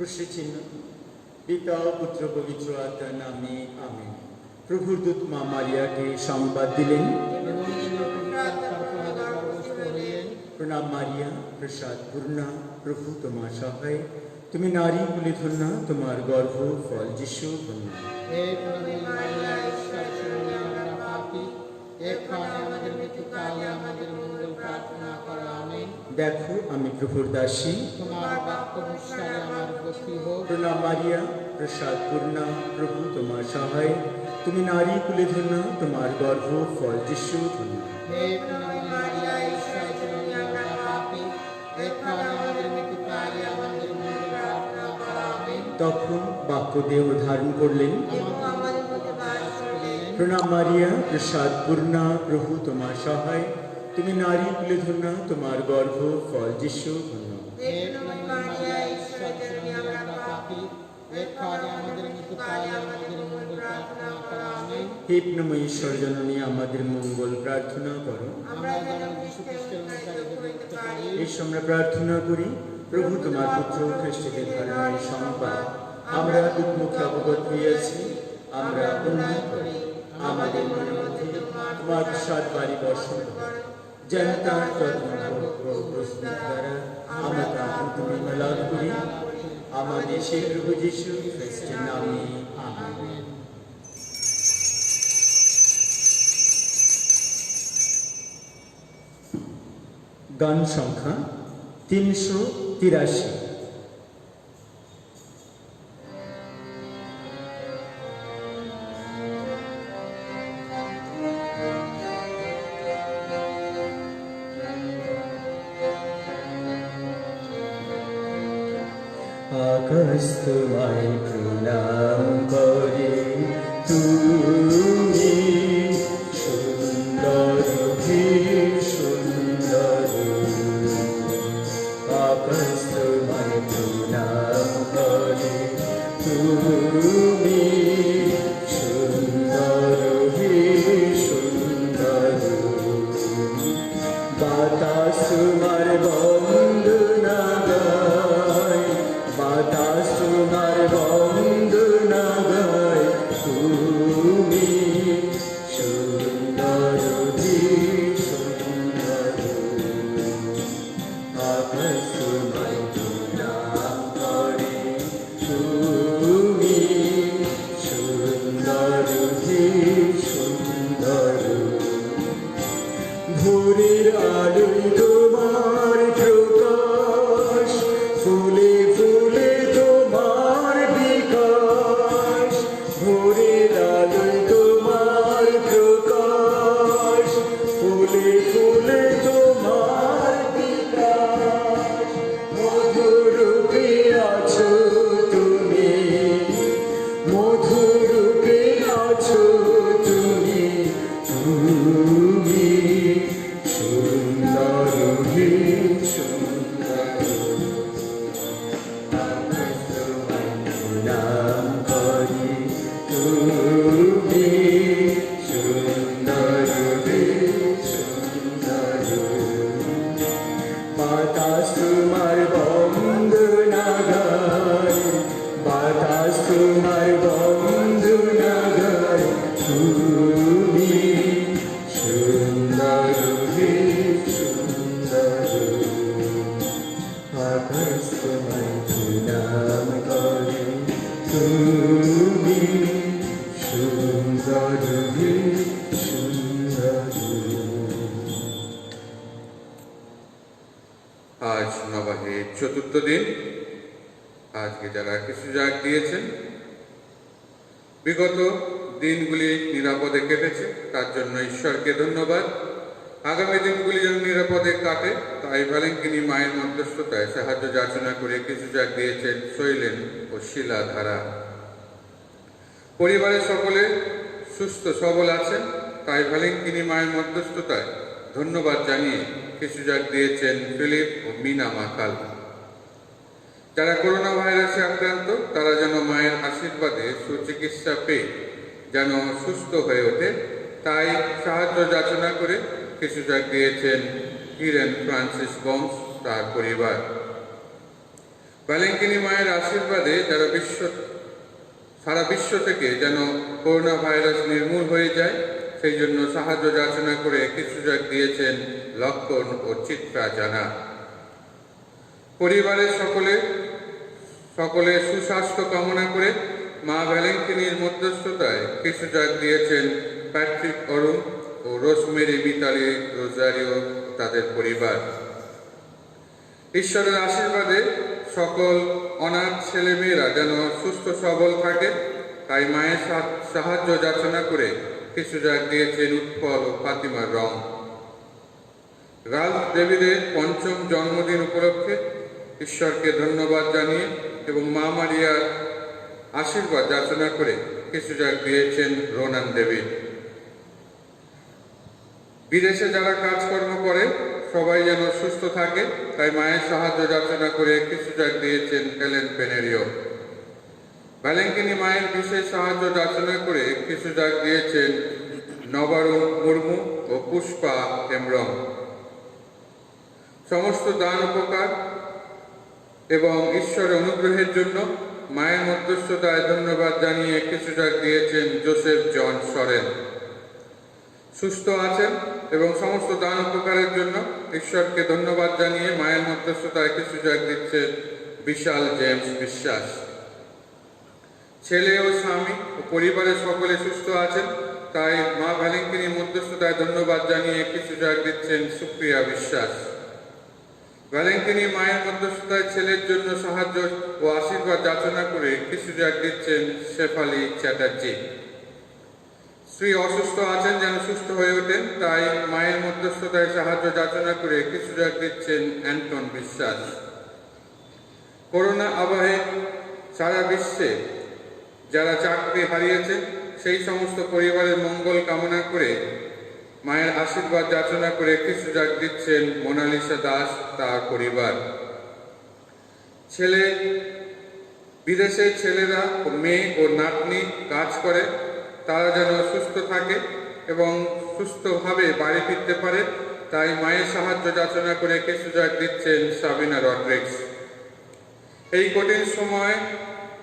ক্রুশে চিহ্ন পিতা পুত্র পবিত্র আত্মার নামে আমেন। প্রভুর দূত মা মারিয়াকে সংবাদ দিলেন, প্রণাম মারিয়া, প্রসাদ পূর্ণা, প্রভু তোমার সহায়, তুমি নারী কুলে ধন্যা, তোমার গর্ভ ফল যিশু ধন্য। দেখো আমি প্রভুর দাসী, প্রণাম মারিয়া, প্রসাদ পূর্ণা, প্রভু তোমার সহায়, তুমি নারী কুলে ধন্যা, তোমার গর্ভ ফল যিশু ধন্য। তখন বাক্য দেহ ধারণ করলেন, প্রণাম মারিয়া, প্রসাদ পূর্ণা, প্রভু তোমার সহায়, তুমি নারী কুলে ধন্যা, তোমার গর্ভ ফল যিশু ধন্য। হে প্রেমময়ী ঈশ্বর জননী, আমাদের মঙ্গল প্রার্থনা করো। আমরা প্রার্থনা করি, প্রভু তোমার পুত্র খ্রিস্টের ধর্মের সংবাদ আমরা উন্মুখে অবগত হইয়াছি, আমরা অনুভব করি, আমাদের মনের মধ্যে তোমার প্রসাদ বাড়ি বর্ষণ যেন তার প্রস্তুত দ্বারা আমরা তার মহিমা লাভ করি। আমাদের সেই প্রভু যিশু খ্রিস্টের নামে আমেন। গান সংখ্যা 383। আকাশ তোমায় প্রণাম করে, তুমি সুন্দর হে সুন্দর। আকাশ তোমায় প্রণাম করে, তুমি সুন্দর হে সুন্দর। বাতাস তোমার বন্দনা গায়, বাতাস তোমার বন্দনা গায়, তুমি সুন্দর হে সুন্দর। আকাশ তোমায় প্রণাম করে, তুমি সুন্দর হে সুন্দর। ভোরের আলোয় তোমার প্রকাশ, ফুলে ফুলে তোমার বিকাশ। ভোরের আলোয় তোমার প্রকাশ, ফুলে ফুলে তোমার বিকাশ। মধুরূপে আছো তুমি, মধুরূপে আছো তুমি, তুমি সুন্দর হে সুন্দর। আকাশ তোমায় প্রণাম করে, তুমি সুন্দর হে সুন্দর। বাতাস তোমার বন্দনা গায়, বাতাস তোমার বন্দনা গায়, তুমি সুন্দর হে সুন্দর। আকাশ তোমায় প্রণাম করে, তুমি সুন্দর হে সুন্দর। আজ নবাহের চতুর্থ দিন। আজকে যারা কিছু জাগ দিয়েছেন, বিগত দিনগুলি নিরাপদে কেটেছে, তার জন্য ঈশ্বরকে ধন্যবাদ। আগামী দিনগুলি যেন নিরাপদে কাটে তাই ভ্যালেন্টিনি মায়ের মধ্যস্থতায় সাহায্য যাচনা করে কিছু জাগ দিয়েছেন শৈলেন ও শিলা ধারা। পরিবারের সকলে সুস্থ সবল আছেন, তাই ভ্যালেন্টিনি মায়ের মধ্যস্থতায় ধন্যবাদ জানিয়ে কিছু জাগ দিয়েছেন ফিলিপ ও মিনা মাকাল। যারা করোনা ভাইরাসে আক্রান্ত, তারা যেন মায়ের আশীর্বাদে সুচিকিৎসা পেয়ে যেন সুস্থ হয়ে ওঠে, তাই সাহায্য যাচনা করে কিছু জাগ দিয়েছেন হিরেন ফ্রান্সিস বংশ, তার পরিবার। ভ্যালেঙ্কিনি মায়ের আশীর্বাদে সারা বিশ্ব থেকে যেন করোনা ভাইরাস নির্মূল হয়ে যায়, সেই জন্য সাহায্য যাচনা করে কিছু যাক দিয়েছেন লক্ষণ ও চিত্রা জানা। পরিবারের সকলে সুস্বাস্থ্য কামনা করে মা ভ্যালেঙ্কিনির মধ্যস্থতায় কিছু যাক দিয়েছেন প্যাট্রিক অরুণ ও রোজমেরি মিতালি রোজারিও তাদের পরিবার। ঈশ্বরের আশীর্বাদে সকল অনাথ ছেলেমেয়েরা যেন সুস্থ সবল থাকে, তাই মায়ের সাহায্য যাচনা করে কিছু যাক দিয়েছেন উৎপল ও ফাতিমার রং। রালফ ডেভিডের ৫ম জন্মদিন উপলক্ষে ঈশ্বরকে ধন্যবাদ জানিয়ে এবং মা মারিয়ার আশীর্বাদ যাচনা করে কিছু যাক দিয়েছেন রোনান ডেভিড। বিদেশে যারা কাজকর্ম করে সবাই যেন সুস্থ থাকে, তাই মায়ের সাহায্য যাচনা করে কিছু যাক দিয়েছেন হেলেন পেনেরিও। ভ্যালেঙ্কিনি মায়ের বিশেষ সাহায্য যাচনা করে কিছু যাক দিয়েছেন নবারুণ মুর্মু ও পুষ্পা হেমব্রম। সমস্ত দান উপকার এবং ঈশ্বরের অনুগ্রহের জন্য মায়ের মধ্যস্থতায় ধন্যবাদ জানিয়ে কিছু যাক দিয়েছেন জোসেফ জন সরেন। সুস্থ আছেন এবং সমস্ত দান উপকারের জন্য ঈশ্বরকে ধন্যবাদ জানিয়ে মায়ের মধ্যস্থতায় কিছু যাক দিচ্ছে বিশাল জেমস বিশ্বাস। ছেলে ও স্বামী ও পরিবারের সকলে সুস্থ আছেন, তাই মা ভ্যালেঙ্কিনির মধ্যস্থতায় ধন্যবাদ জানিয়ে কিছু যাক দিচ্ছেন সুপ্রিয়া বিশ্বাস। ভ্যালেঙ্কিনি মায়ের মধ্যস্থতায় ছেলের জন্য সাহায্য ও আশীর্বাদ যাচনা করে কিছু যাক দিচ্ছেন শেফালি চ্যাটার্জি। স্ত্রী অসুস্থ আছেন, যেন সুস্থ হয়ে ওঠেন, তাই মায়ের মধ্যস্থতায় সাহায্য যাচনা করে কিছু যাক দিচ্ছেন অ্যান্টন বিশ্বাস। করোনা আবহে সারা বিশ্বে যারা চাকরি হারিয়েছেন সেই সমস্ত পরিবারের মঙ্গল কামনা করে মায়ের আশীর্বাদ যাচনা করে কিছু যাক দিচ্ছেন মোনালিসা দাস তার পরিবার। বিদেশে ছেলেরা ও মেয়ে ও নাতনি কাজ করে, তারা যেন সুস্থ থাকে এবং সুস্থভাবে বাড়ি ফিরতে পারে, তাই মায়ের সাহায্য যাচনা করে কিছু যাক দিচ্ছেন সাবিনা রড্রিক্স। এই কঠিন সময়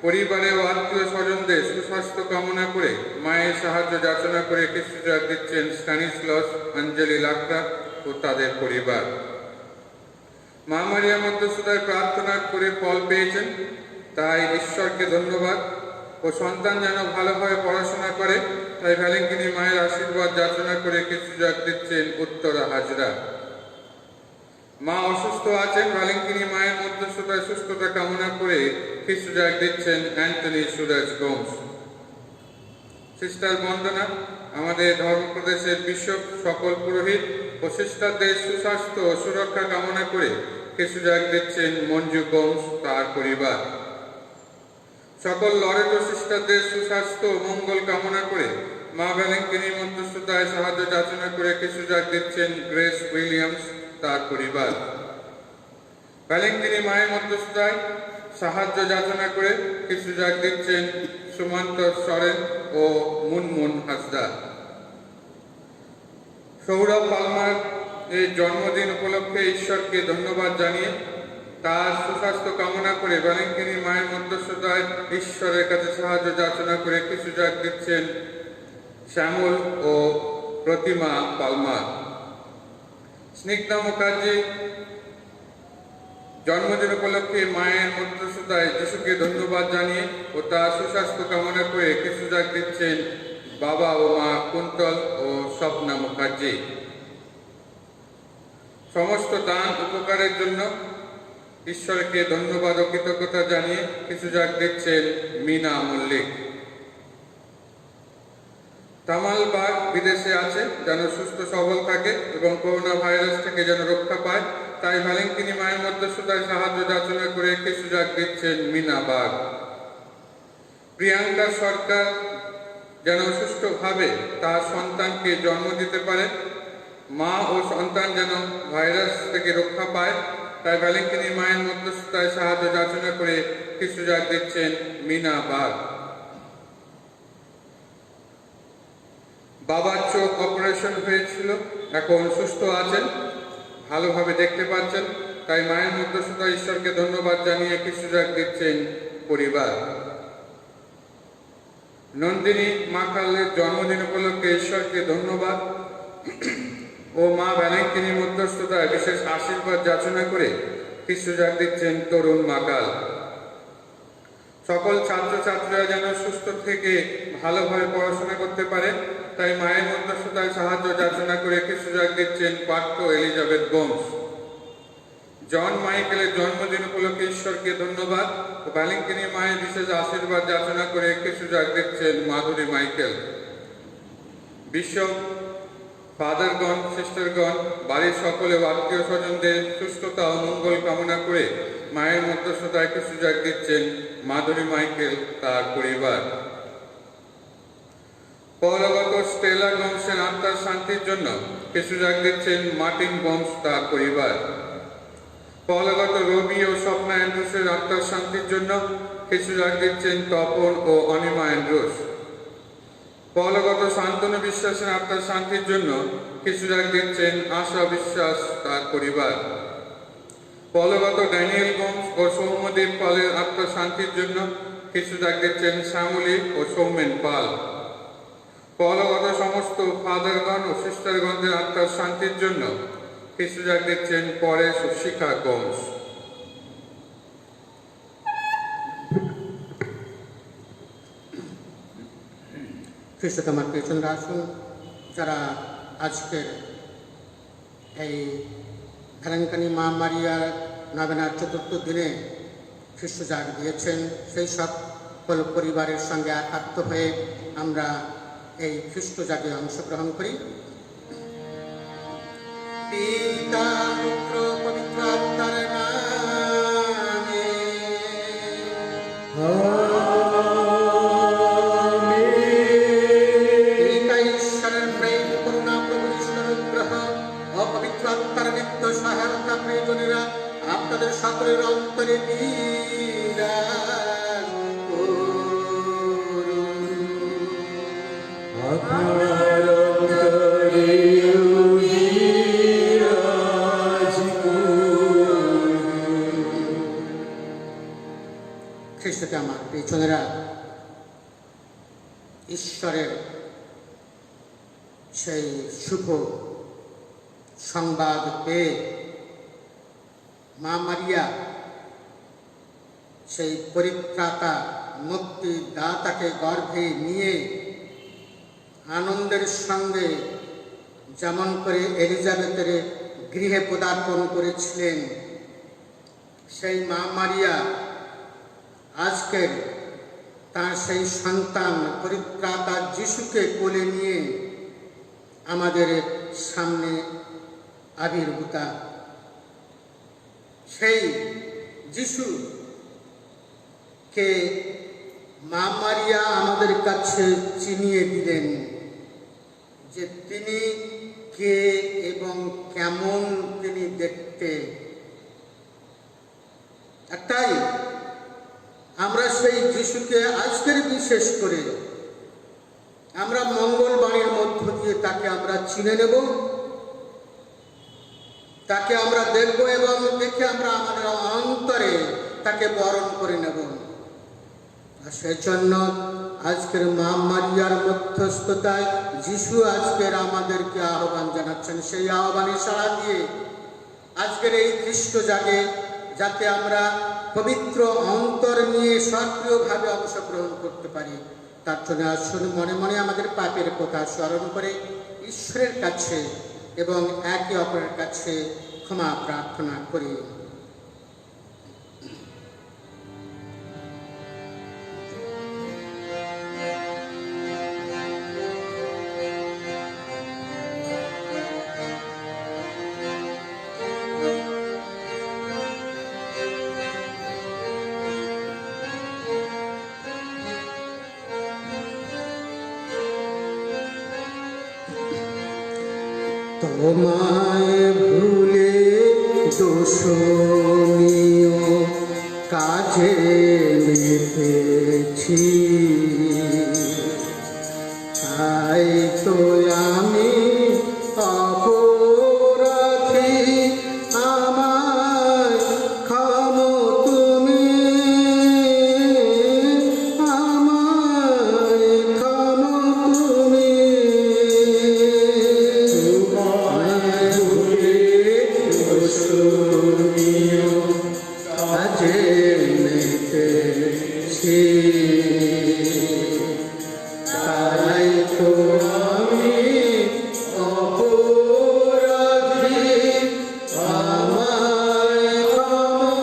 পরিবারে ও আত্মীয় স্বজনদের সুস্বাস্থ্য কামনা করে মায়ের সাহায্য যাচনা করে কিছু যাক দিচ্ছেন স্ট্যানিস্লস অঞ্জলি লাকড়া ও তাদের পরিবার। মা মারিয়া মধ্যস্থতায় প্রার্থনা করে ফল পেয়েছেন, তাই ঈশ্বরকে ধন্যবাদ ও সন্তান যেন ভালোভাবে পড়াশোনা করে, তাই ভ্যালেঙ্কিনি মায়ের আশীর্বাদ যাচনা করে কিছু যাক দিচ্ছেন উত্তরা হাজরা। মা অসুস্থ আছেন, ভ্যালেঙ্কিনি মায়ের মধ্যস্থতায় সুস্থতা কামনা করে কিছু যাক দিচ্ছেন অ্যান্টনি সুরাজ গোমস। সিস্টার বন্দনা আমাদের ধর্মপ্রদেশের বিশপ, সকল পুরোহিত ও সিস্টারদের সুস্বাস্থ্য ও সুরক্ষা কামনা করে কিছু যাক দিচ্ছেন মঞ্জু গোমস তার পরিবার। সকল লরেটো সিস্টারদের সুস্বাস্থ্য ও মঙ্গল কামনা করে মা ভ্যালেঙ্কিনির মধ্যস্থতায় সাহায্য যাচনা করে কিছু যাক দিচ্ছেন গ্রেস উইলিয়ামস তার পরিবার। ভ্যালেঙ্কিনি মায়ের মধ্যস্থতায় সাহায্য যাচনা করে কিছু যাক দিচ্ছেন সুমন্ত সরেন ও মুনমুন হাসদা। সৌরভ পালমার এই জন্মদিন উপলক্ষে ঈশ্বরকে ধন্যবাদ জানিয়ে তার সুস্বাস্থ্য কামনা করে ভ্যালেঙ্কিনি মায়ের মধ্যস্থতায় ঈশ্বরের কাছে সাহায্য যাচনা করে কিছু যাক দিচ্ছেন শ্যামল ও প্রতিমা পালমার। স্নিগ্ধা মুখার্জি জন্মদিন উপলক্ষে মায়ের মধ্যস্থতায় যিশুকে ধন্যবাদ জানিয়ে ও তার সুস্বাস্থ্য কামনা করে কিছু যাক দিচ্ছেন বাবা ও মা কুন্তল ও স্বপ্না মুখার্জি। সমস্ত দান উপকারের জন্য ঈশ্বরকে ধন্যবাদ ও কৃতজ্ঞতা জানিয়ে কিছু যাক দিচ্ছেন মিনা মল্লিক। তামাল বাগ বিদেশে আছে, যেন সুস্থ সবল থাকে এবং করোনা ভাইরাস থেকে যেন রক্ষা পায়, তাই ভ্যালেঙ্কিনি মায়ের মধ্যস্থতায় সাহায্য যাচনা করে কিছু যাক দিচ্ছেন মিনা বাগ। প্রিয়াঙ্কা সরকার যেন সুষ্ঠুভাবে তার সন্তানকে জন্ম দিতে পারে, মা ও সন্তান যেন ভাইরাস থেকে রক্ষা পায়, তাই ভ্যালেঙ্কিনি মায়ের মধ্যস্থতায় সাহায্য যাচনা করে কিছু যাক দিচ্ছেন মিনা বাগ। বাবার চোখ অপারেশন হয়েছিল, এখন সুস্থ আছেন, ভালোভাবে দেখতে পাচ্ছেন, তাই মায়ের মধ্যস্থতা ঈশ্বরকে ধন্যবাদ জানিয়ে খ্রিস্টজাগ দিচ্ছেন পরিবার। নন্দিনী মাকালের জন্মদিন উপলক্ষে ঈশ্বরকে ধন্যবাদ ও মা ভ্যালেন্টিনির মধ্যস্থতায় বিশেষ আশীর্বাদ যাচনা করে খ্রিস্টজাগ দিচ্ছেন তরুণ মাকাল। সকল ছাত্রছাত্রীরা যেন সুস্থ থেকে ভালোভাবে পড়াশোনা করতে পারে তাই মায়ের মধ্যস্থতায় সাহায্য যাচনা করে খ্রিস্টজাগ দিচ্ছেন পার্থ এলিজাবেথ গোমস। জন মাইকেলের জন্মদিন উপলক্ষে ঈশ্বরকে ধন্যবাদ ও ভ্যালেন্টিনি মায়ের বিশেষ আশীর্বাদ যাচনা করে খ্রিস্টজাগ দিচ্ছেন মাধুরী মাইকেল। বিশপ, ফাদারগণ, সিস্টারগণ, বাড়ির সকলে আত্মীয় স্বজনদের সুস্থতা ও মঙ্গল কামনা করে মায়ের মধ্যস্থতায় খ্রিস্টজাগ দিচ্ছেন মাধুরী মাইকেল তার পরিবার। পরলোকগত স্টেলা গোমসের আত্মার শান্তির জন্য খ্রিস্টজাগ দিচ্ছেন মার্টিন গোমস তার পরিবার। পরলোকগত রবি ও স্বপ্না অ্যান্ড্রুসের আত্মার শান্তির জন্য খ্রিস্টজাগ দিচ্ছেন তপন ও অনিমা অ্যান্ড্রুস। পরলোকগত শান্তনু বিশ্বাসের আত্মার শান্তির জন্য খ্রিস্টজাগ দিচ্ছেন আশা বিশ্বাস তার পরিবার। পরলোকগত ড্যানিয়েল গোমস ও সৌম্যদেব পালের আত্মার শান্তির জন্য খ্রিস্টজাগ দিচ্ছেন শ্যামলী ও সৌমেন পাল। পরলোকগত সমস্ত ফাদারগণ ও সিস্টারগণদের আত্মার শান্তির জন্য খ্রিস্টজাগ দিচ্ছেন পরেশ ও শিখা গোমস। খ্রিস্টতমার পেছনরা আসুন, যারা আজকের এই ভ্যালেন্টিনি মা মারিয়ার নবেনার চতুর্থ দিনে খ্রিস্টজাগ দিয়েছেন, সেই সকল পরিবারের সঙ্গে একাত্ম হয়ে আমরা এই খ্রিস্টজাগে অংশগ্রহণ করি। পিতা পুত্র পবিত্র আত্মার নামে পিতা ঈশ্বরের প্রেম, করুণা, প্রভু যিশুর অনুগ্রহ ও পবিত্র আত্মার নিত্য সহায়তা প্রয়োজনীরা আপনাদের সকলের অন্তরে বিরাজ করুন। খ্রিস্টতে আমার পেছনেরা, ঈশ্বরের সেই শুভ সংবাদ পেয়ে মা মারিয়া সেই পরিত্রাতা মুক্তিদাতাকে গর্ভে নিয়ে আনন্দের সঙ্গে যেমন করে এলিজাবেথের গৃহে পদার্পণ করেছিলেন, সেই মা মারিয়া আজকের তার সেই সন্তান পরিত্রাতা যিশুকে কোলে নিয়ে আমাদের সামনে আবির্ভূতা। সেই যিশুকে মা মারিয়া আমাদের কাছে চিনিয়ে দিলেন যে তিনি কে এবং কেমন তিনি দেখতে। তাই আমরা সেই যিশুকে আজকের বিশেষ করে আমরা মঙ্গলবাণীর মধ্য দিয়ে তাকে আমরা চিনে নেব, তাকে আমরা দেখব এবং দেখে আমরা আমাদের অন্তরে তাকে বরণ করে নেব। আর সেজন্য আজকের মা মারিয়ার মধ্যস্থতায় যিশু আজকের আমাদেরকে আহ্বান জানাচ্ছেন। সেই আহ্বানে সাড়া দিয়ে আজকের এই খ্রিস্টজাগে যাতে আমরা পবিত্র অন্তর নিয়ে সক্রিয়ভাবে অংশগ্রহণ করতে পারি, তার জন্য আসুন মনে মনে আমাদের পাপের কথা স্মরণ করে ঈশ্বরের কাছে এবং একে অপরের কাছে ক্ষমা প্রার্থনা করি। তোমায় ভুলে দোষণীয় কাজে মেতেছি, তাই তো আমি অপরাধী, আমার পেয়েছি, তাই তো আমি অপরাধী, আমায় ক্ষমা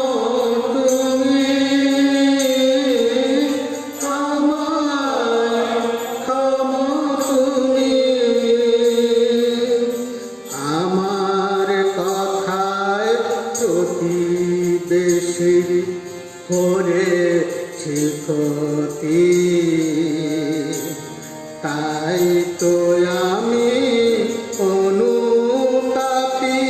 তুমি, আমায় ক্ষমা তুমি। আমার কথায় প্রতিবেশী করেছি ক্ষতি, তাই তো আমি অনুতাপী,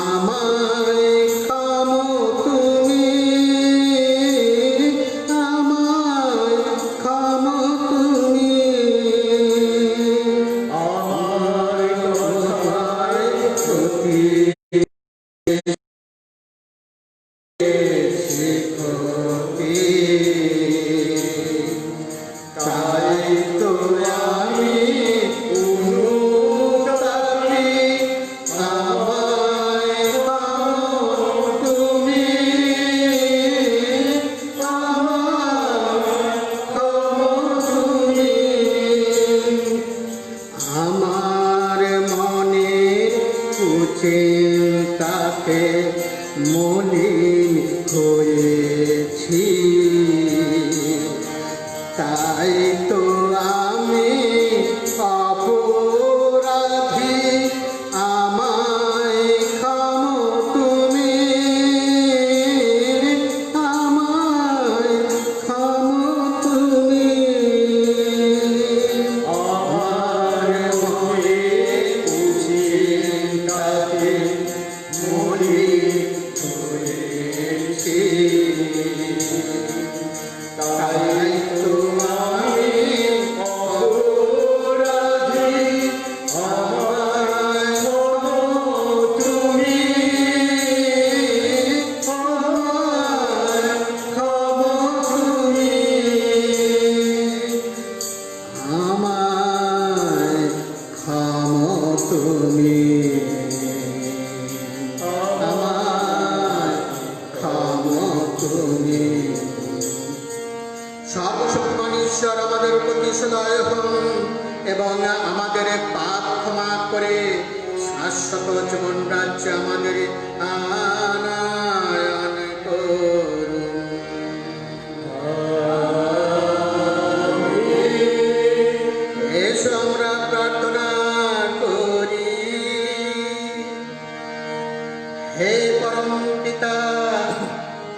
আমায় ক্ষমা তুমি, আমায় ক্ষমা তুমি। আমার কথায় প্রতিবেশী ক্ষতি, তাই তো আমি অনুতাপী, আমায় ক্ষমা তুমি, আমায় ক্ষমা তুমি। আমার মনে কুচিন্তাকে মলিন হয়েছি, তাই তো আমি অপরাধী, আমায় ক্ষমা তুমি, আমায় ক্ষমা তুমি। আমার মনে কুচিন্তাকে মলিন হয়েছি, তাই তো আমি অপরাধী, আমায় ক্ষমা তুমি, আমায় ক্ষমা তুমি। আমায় ক্ষমা তুমি, আমায় ক্ষমা তুমি। সর্বশক্তিমান ঈশ্বর আমাদের প্রতি সদয় হন এবং আমাদের পাপ ক্ষমা করে শাশ্বত জীবন রাজ্যে আমাদের আনয়ন করুন। এসো আমরা প্রার্থনা করি। হে পরম পিতা,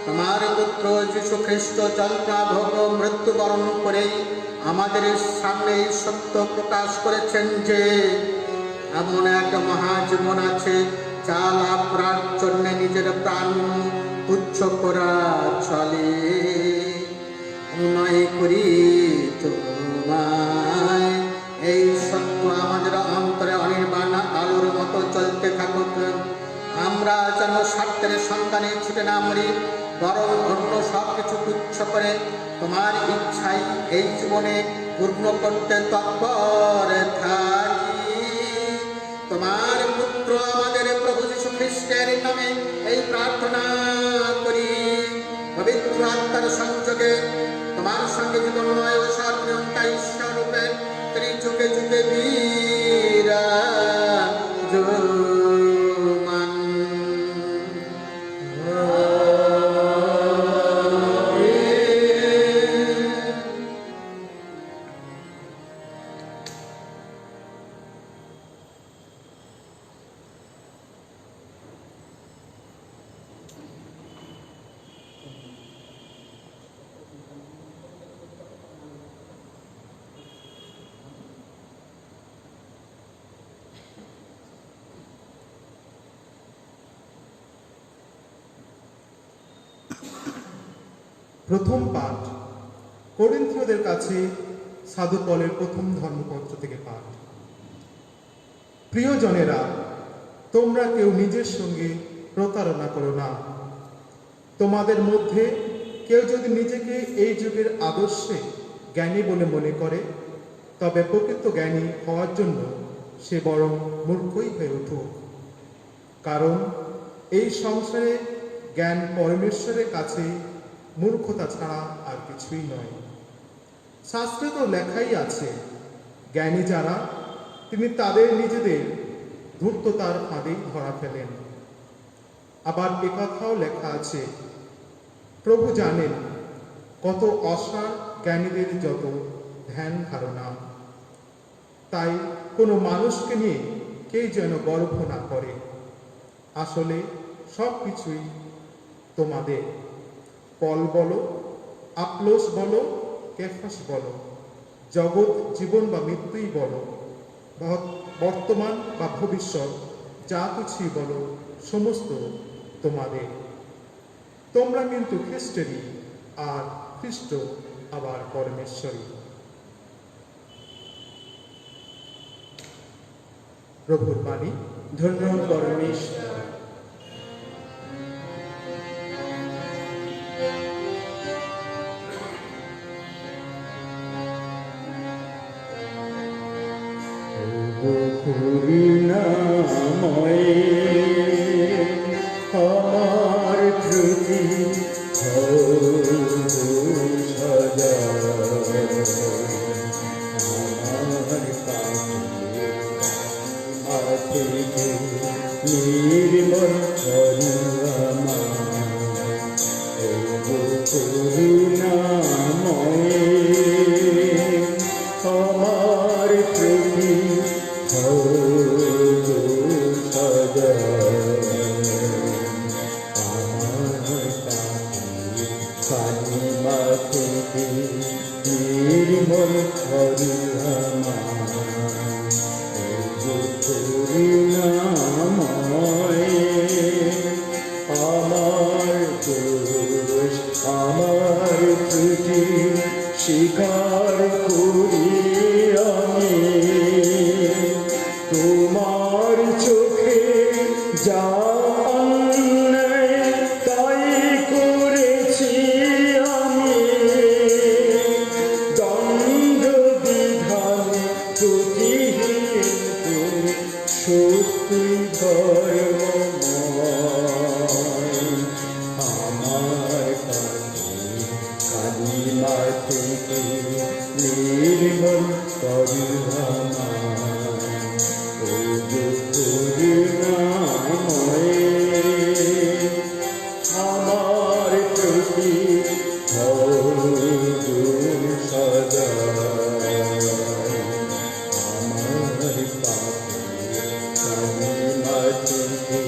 তোমার পুত্র যীশু খ্রিস্ট যন্ত্রণা ভোগ মৃত্যুবরণ করে আমাদের সামনে এই সত্য প্রকাশ করেছেন যে এমন এক মহাজীবন আছে যা লাভ করার জন্য নিজের প্রাণ তুচ্ছ করা চলে। অনুনয় করি তোমায়, এই সত্য আমাদের অন্তরে অনির্বাণ আলোর মতো চলতে থাকুক। আমরা যেন স্বার্থের সন্তানে ছুটে না মরি, বরং অন্য সব কিছু তুচ্ছ করে তোমার ইচ্ছাই এই জীবনে পূর্ণ করতে তৎপর থাকি। তোমার পুত্র আমাদের প্রভু যীশু খ্রিস্টের নামে এই প্রার্থনা করি। পবিত্র আত্মার সংযোগে তোমার সঙ্গে জীবনময় ও সর্বনিয়ন্তা ঈশ্বর রূপে তিনি যুগে যুগে বিরাজমান। প্রথম পাঠ করিন্থীয়দের কাছে সাধু পলের প্রথম ধর্মপত্র থেকে পাঠ। প্রিয়জনেরা, তোমরা কেউ নিজের সঙ্গে প্রতারণা করো না। তোমাদের মধ্যে কেউ যদি নিজেকে এই যুগের আদর্শে জ্ঞানী বলে মনে করে, তবে প্রকৃত জ্ঞানী হওয়ার জন্য সে বরং মূর্খই হয়ে উঠুক। কারণ এই সংসারে জ্ঞান পরমেশ্বরের কাছে মূর্খতা ছাড়া আর কিছুই নয়। শাস্ত্রে তো লেখাই আছে, জ্ঞানী যারা তিনি তাদের নিজেদের ধূর্ততার ফাঁদেই ধরা ফেলেন। আবার একথাও লেখা আছে, প্রভু জানেন কত অসার জ্ঞানীদের যত ধ্যান ধারণা। তাই কোনো মানুষকে নিয়ে কেউ যেন গর্ব না করে। আসলে সব কিছুই তোমাদের। পল বলো, আপলোস বলো, কেফাস বলো, জগৎ জীবন বা মৃত্যুই বলো, বর্তমান বা ভবিষ্যৎ যা কিছুই বলো, সমস্ত তোমাদের। তোমরা কিন্তু খ্রিস্টেরই, আর খ্রিস্ট আবার পরমেশ্বরী। প্রভুর বাণী। ধন্য পরমেশ্বর। করুণাময় আমার ত্রুটি সদা আমার পাখি নির্মল করুণাময় আমার ত্রুটি সদা আমার কালিমা থেকে নির্মল করুণাময় আমার দোষ আমার ত্রুটি স্বীকার করি আমি, তোমার চোখে যা অন্যায় তাই করেছি আমি, দণ্ড বিধান ত্রুটিহীন তুমি সত্যি ধর্মময়। আমার কালিমা থেকে নির্মল করুণাময় আমার প্রতি সদা আমার পাপে কালিমা থেকে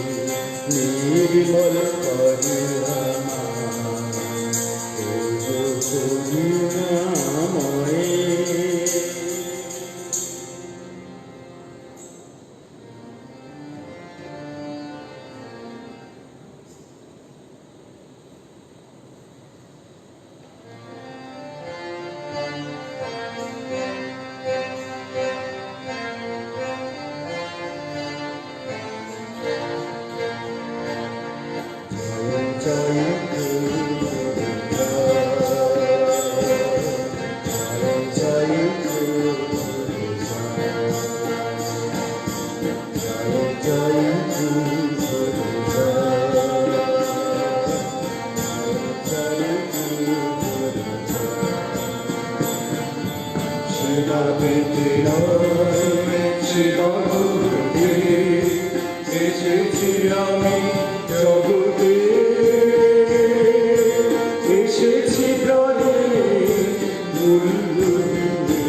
নির্মল করুণাময়। এসেছি আমি জগতে, এসেছি প্রাণে মূল্য দিতে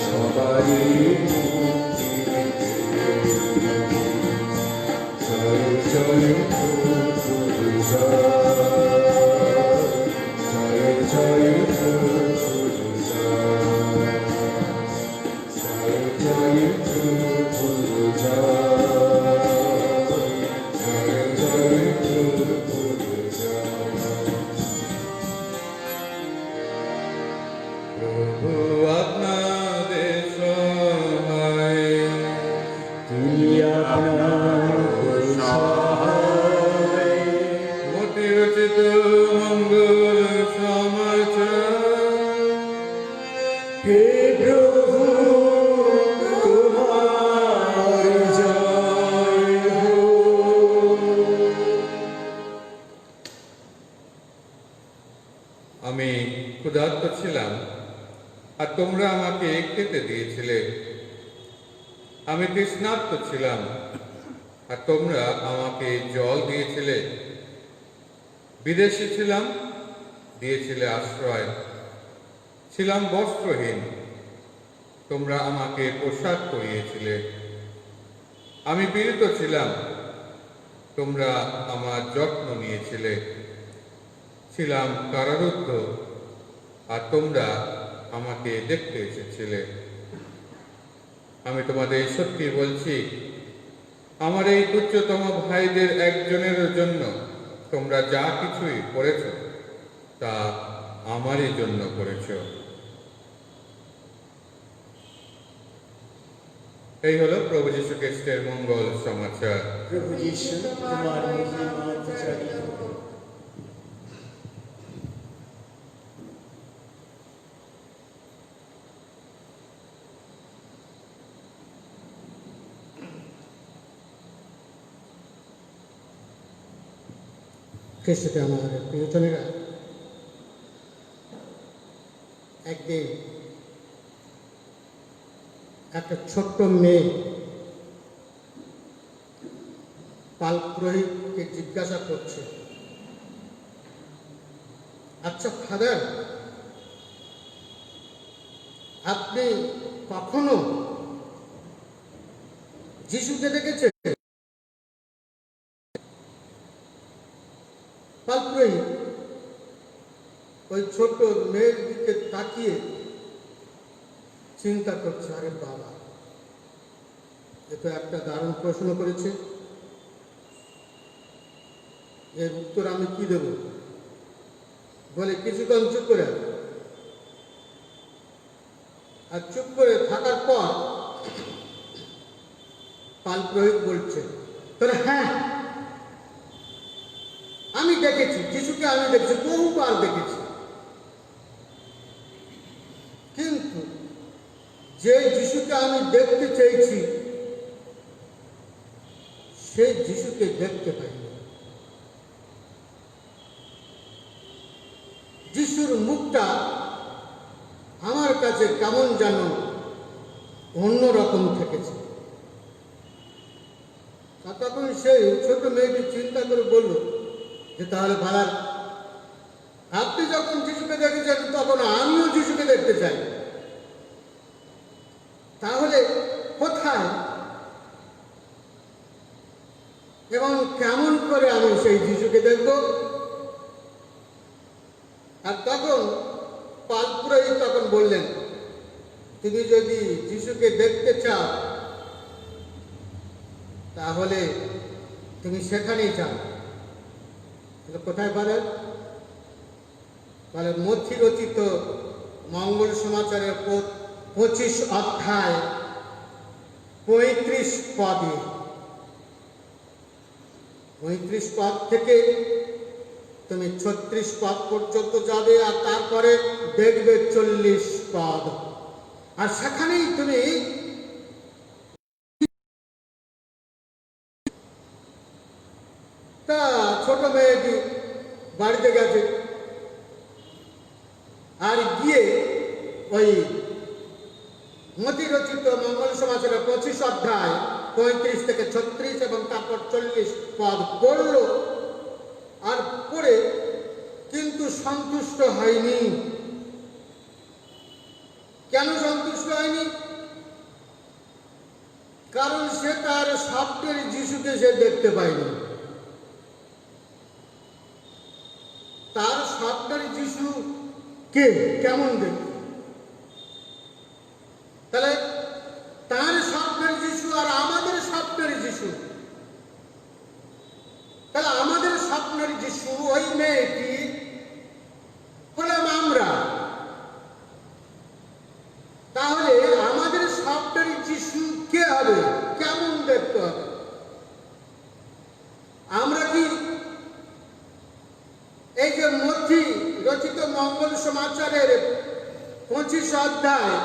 সবারই মুক্তি দিতে। জয় জয় প্রভু জয় জয় প্রভু জয় জয় প্রভু হে প্রভু তোমার জয় হোক। আমি ক্ষুধার্ত ছিলাম আর তোমরা আমাকে খেতে দিয়েছিলে। আমি তৃষ্ণার্ত ছিলাম আর তোমরা আমাকে জল দিয়েছিলে। বিদেশী ছিলাম, দিয়েছিলে আশ্রয়। ছিলাম বস্ত্রহীন, তোমরা আমাকে পোশাক পরিয়েছিলে। আমি পীড়িত ছিলাম, তোমরা আমার যত্ন নিয়েছিলে। ছিলাম কারারুদ্ধ আর তোমরা আমাকে দেখতে এসেছিলে। আমি তোমাদের সত্যি বলছি, আমার এই তুচ্ছতম ভাইদের একজনের জন্য তোমরা যা কিছুই করেছ তা আমারই জন্য করেছ। এই হলো প্রভু যীশু খ্রিস্টের মঙ্গল সমাচার। প্রভু যীশু তোমার মহিমা উচ্চারিত হোক। খ্রিস্টতে আমার প্রিয়জনেরা, একদিন একটা ছোট্ট মেয়ে পাল পুরোহিতকে জিজ্ঞাসা করছে, আচ্ছা ফাদার, আপনি কখনো যিশুকে দেখেছেন? পাল পুরোহিত ওই ছোট মেয়ের দিকে তাকিয়ে চিন্তা করছে, আরে বাবা, এ তো একটা দারুণ প্রশ্ন করেছে, এর উত্তর আমি কি দেব? বলে কিছুক্ষণ চুপ করে আছে। আর চুপ করে থাকার পর পাল পুরোহিত বলছে, তাহলে হ্যাঁ, আমি দেখেছি যিশুকে, আমি দেখেছি, বহুবার দেখেছি, কিন্তু যে যিশুকে আমি দেখতে চেয়েছি সেই যিশুকে দেখতে পাইনি। যিশুর মুখটা আমার কাছে কেমন যেন অন্যরকম থেকেছে। তখন সেই ছোট মেয়েটি চিন্তা করে বলল যে তাহলে ভাড়ার, আপনি যখন যিশুকে দেখেছেন তখন আমিও যিশুকে দেখতে চাই, তাহলে কোথায় এবং কেমন করে আমি সেই যিশুকে দেখব? আর তখন পাল পুরোহিত তখন বললেন, তুমি যদি যিশুকে দেখতে চাও তাহলে তুমি সেখানেই যাও। কোথায় বলেন? বলে মথি রচিত মঙ্গল সমাচারের 25 অধ্যায় 35 পদে। 35 পদ থেকে তুমি 36 পদ পর্যন্ত যাবে, আর তারপরে দেখবে 40 পদ, আর সেখানেই তুমি তা ছোট মেয়েটি বাড়িতে গেছে, আর গিয়ে ওই মতি রচিত মঙ্গল সমাচারের 25 অধ্যায় 35 থেকে 36 এবং তারপর 40 পদ পড়ল। আর পড়ে কিন্তু সন্তুষ্ট হয়নি। কেন সন্তুষ্ট হয়নি? কারণ সে তার স্বপ্নের যিশুকে সে দেখতে পায়নি। তার স্বপ্নের যিশু কে, কেমন দেখতে? তাহলে তার স্বপ্নের যিশু আর আমাদের স্বপ্নের যিশু, তাহলে আমাদের স্বপ্নের যিশু ওই মেয়েটি হলাম আমরা। তাহলে আমাদের স্বপ্নের যিশু কে হবে, কেমন দেখতে হবে? আমরা কি এই যে মথি রচিত মঙ্গল সমাচারের 25 অধ্যায়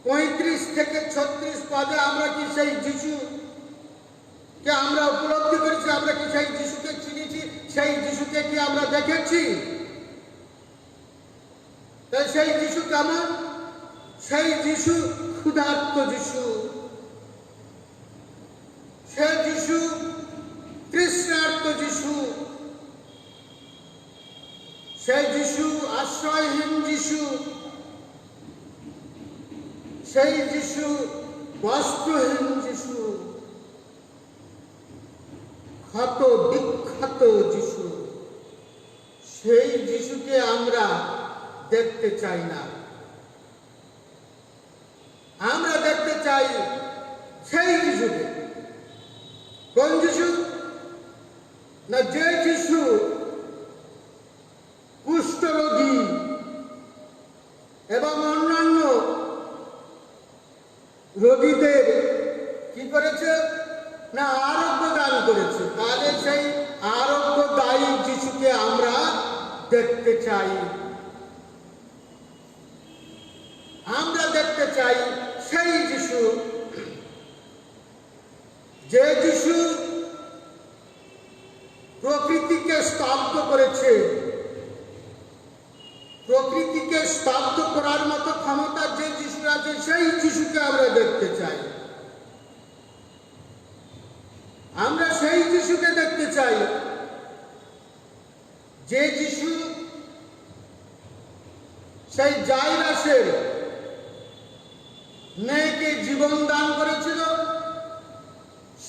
35 থেকে 36 পদে আমরা কি সেই যিশুকে আমরা উপলব্ধি করেছি? আমরা কি সেই যিশুকে চিনেছি? সেই যিশুকে কি আমরা দেখেছি? কেমন? সেই যিশু ক্ষুধার্ত যিশু, সে যিশু তৃষ্ণার্ত যিশু, সেই যিশু আশ্রয়হীন যিশু, সেই যিশু বস্ত্রহীন যিশু, ক্ষত বিক্ষত যিশু, সেই যিশুকে আমরা দেখতে চাই না। আমরা দেখতে চাই সেই যিশুকে। কোন যিশু? না, যে যিশু কুষ্ঠরোগী এবং অন্যান্য রোগীদের কি করেছে? না, আরোগ্য দান করেছে। তাহলে সেই আরোগ্যদায়ী যিশুকে আমরা দেখতে চাই। আমরা দেখতে চাই সেই যিশু, যে যিশু প্রকৃতিকে স্তব্ধ করেছে। প্রকৃতিকে স্তব্ধ করার মতো ক্ষমতা যে যিশুর আছে, সেই যিশুকে আমরা দেখতে চাই। আমরা সেই যিশুকে দেখতে চাই, যে যিশু সেই জাইরাসের মেয়েকে জীবন দান করেছিল।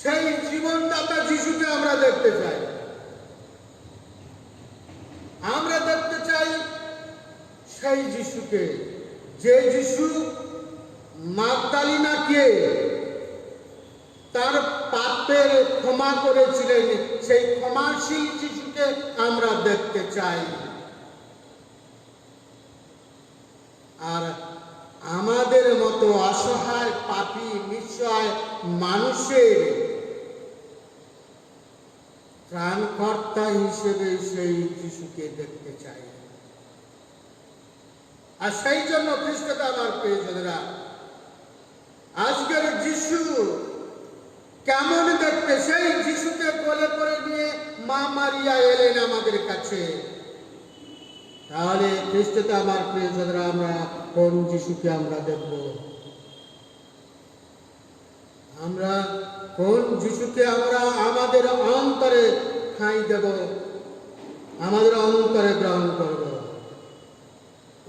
সেই জীবনদাতা যিশুকে আমরা দেখতে চাই। আমরা দেখতে চাই সেই যিশুকে, যে যিশু মাগদালিনাকে তার পাপের ক্ষমা করেছিলেন। সেই ক্ষমাশীল যিশুকে আমরা দেখতে চাই। আর আমাদের মতো অসহায় পাপী নিঃসহায় মানুষের ত্রাণকর্তা হিসেবে সেই যিশুকে দেখতে চাই। আর সেই জন্য খ্রিস্টকে আমার প্রিয়জনেরা, আজকের যিশু কেমন দেখতে, সেই যিশুকে কোলে করে নিয়ে মা মারিয়া এলেন আমাদের কাছে। তাহলে খ্রিস্টকে আমার প্রিয়জনেরা, আমরা কোন যিশুকে আমরা দেখব? আমরা কোন যিশুকে আমরা আমাদের অন্তরে ঠাঁই দেব, আমাদের অন্তরে গ্রহণ করব?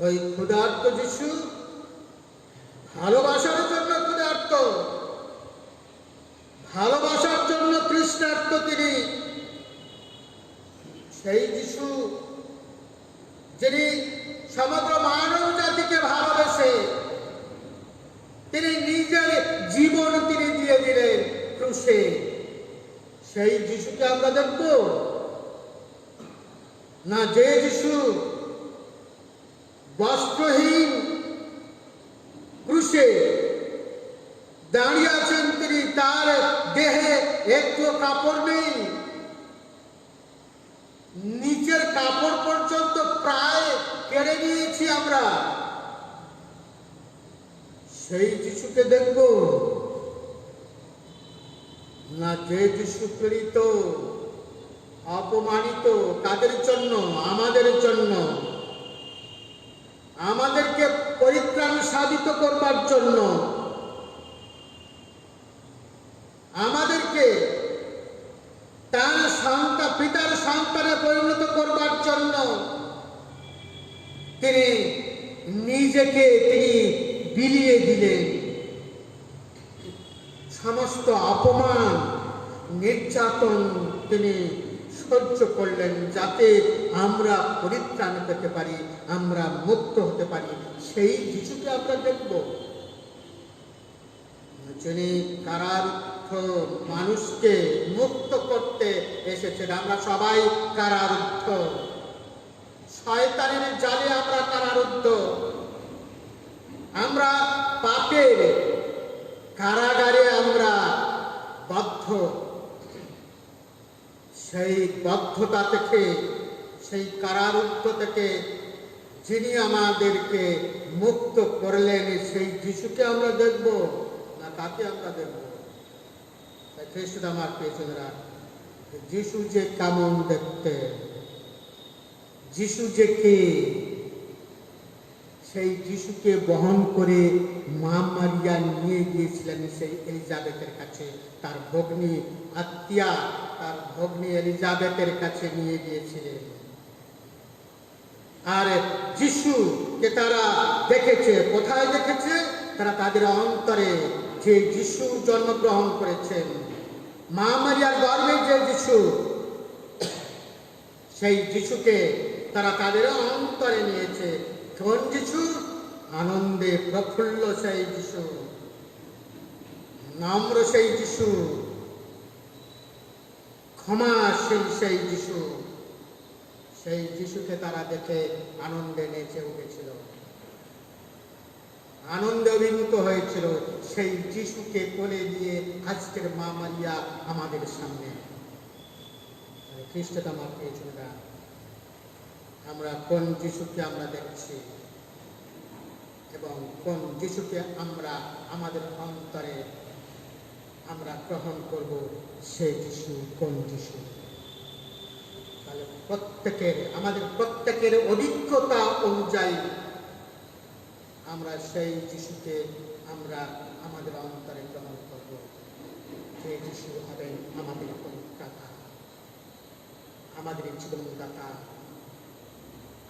ওই ক্ষুধার্ত যিশু, ভালোবাসার জন্য ক্ষুধার্ত, ভালোবাসার জন্য তৃষ্ণার্ত তিনি। সেই যিশু যিনি সমগ্র মানব জাতিকে ভালোবেসে তিনি নিজের জীবন তিনি দিয়ে দিলেন ক্রুশে। সেই যিশুকে আমরা দেখব না, যে যিশু বস্ত্রহীন ক্রুশে দাঁড়িয়ে আছেন, তিনি তার দেহে একটু কাপড় নেই, নিচের কাপড় পর্যন্ত প্রায় কেড়ে নিয়েছি আমরা। সেই যিশুকে দেখব না, যে যিশু পীড়িত অপমানিত, কাদের জন্য? আমাদের জন্য, আমাদেরকে পরিত্রাণ সাধিত করবার জন্য, আমাদেরকে তার সন্তান, পিতার সন্তানে পরিণত করবার জন্য তিনি নিজেকে তিনি বিলিয়ে দিলেন। সমস্ত অপমান নির্যাতন তিনি সহ্য করলেন, যাতে আমরা পরিত্রাণ পেতে পারি, আমরা মুক্ত হতে পারি। সেই যিশুকে আমরা দেখব, যিনি কারারুদ্ধ মানুষকে মুক্ত করতে এসেছেন। আমরা সবাই কারারুদ্ধ, শয়তানের জালে আমরা কারারুদ্ধ, আমরা পাপের কারাগারে আমরা বদ্ধ। সেই বদ্ধতা থেকে, সেই কারারুদ্ধ থেকে যিনি আমাদেরকে মুক্ত করলেন, সেই যিশুকে আমরা দেখব না কাকে আমরা দেখব? খ্রিস্ট আমার পেছনেরা, যিশু যে কেমন দেখতে, যিশু যে কে, সেই যিশুকে বহন করে মা মারিয়া নিয়ে গিয়েছিলেন সেই এলিজাবেথের কাছে, তার ভগ্নী আত্মীয়া, তার ভগ্নী এলিজাবেথের কাছে নিয়ে গিয়েছিলেন। আর যিশুকে তারা দেখেছে, কোথায় দেখেছে? তারা তাদের অন্তরে, যে যিশু জন্মগ্রহণ করেছেন, মা মারিয়ার গর্ভে যে যিশু, সেই যিশুকে তারা তাদের অন্তরে নিয়েছে। কোন যিশু? আনন্দে প্রফুল্ল সেই যিশু, নম্র সেই যিশু, ক্ষমাশীল সেই যিশু। সেই যিশুকে তারা দেখে আনন্দে নেচে উঠেছিল, আনন্দে অভিভূত হয়েছিল। সেই যিশুকে কোলে দিয়ে আজকের মা মারিয়া আমাদের সামনে। খ্রিস্ট আমার প্রিয়জনেরা, আমরা কোন যিশুকে আমরা দেখছি এবং কোন যিশুকে আমরা আমাদের অন্তরে আমরা গ্রহণ করব, সেই যিশু কোন যিশু? তাহলে আমাদের প্রত্যেকের অভিজ্ঞতা অনুযায়ী আমরা সেই যিশুকে আমরা আমাদের অন্তরে গ্রহণ করব। যে যিশু হবেন আমাদের পরিত্রাতা, আমাদের জীবনদাতা,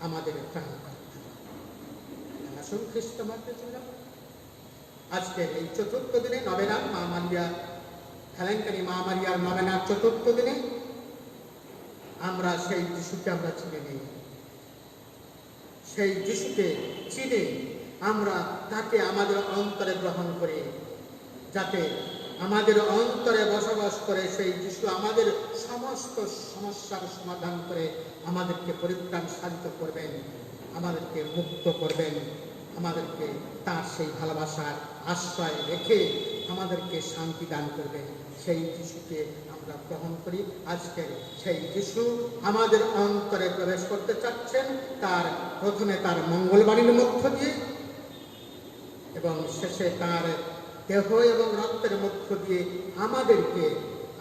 আমাদের ত্রাণকর্তা। আসুন খ্রিস্ট মাত্রে চলে আজকের এই চতুর্থ দিনে, নবেনার মা মারিয়া, হেলেঙ্কারি মা মারিয়ার নবেনার চতুর্থ দিনে আমরা সেই যিশুকে আমরা চিনে নিই। সেই যিশুকে চিনে আমরা তাকে আমাদের অন্তরে গ্রহণ করি, যাতে আমাদের অন্তরে বসবাস করে সেই যিশু আমাদের সমস্ত সমস্যার সমাধান করে আমাদেরকে পরিত্রাণ সাধিত করবেন, আমাদেরকে মুক্ত করবেন, আমাদেরকে তার সেই ভালোবাসার আশ্রয় রেখে আমাদেরকে শান্তি দান করবেন। সেই যিশুকে আমরা গ্রহণ করি। আজকের সেই যিশু আমাদের অন্তরে প্রবেশ করতে চাচ্ছেন, তার প্রথমে তার মঙ্গলবাণীর মধ্য দিয়ে এবং শেষে তার দেহ এবং রক্তের মধ্য দিয়ে আমাদেরকে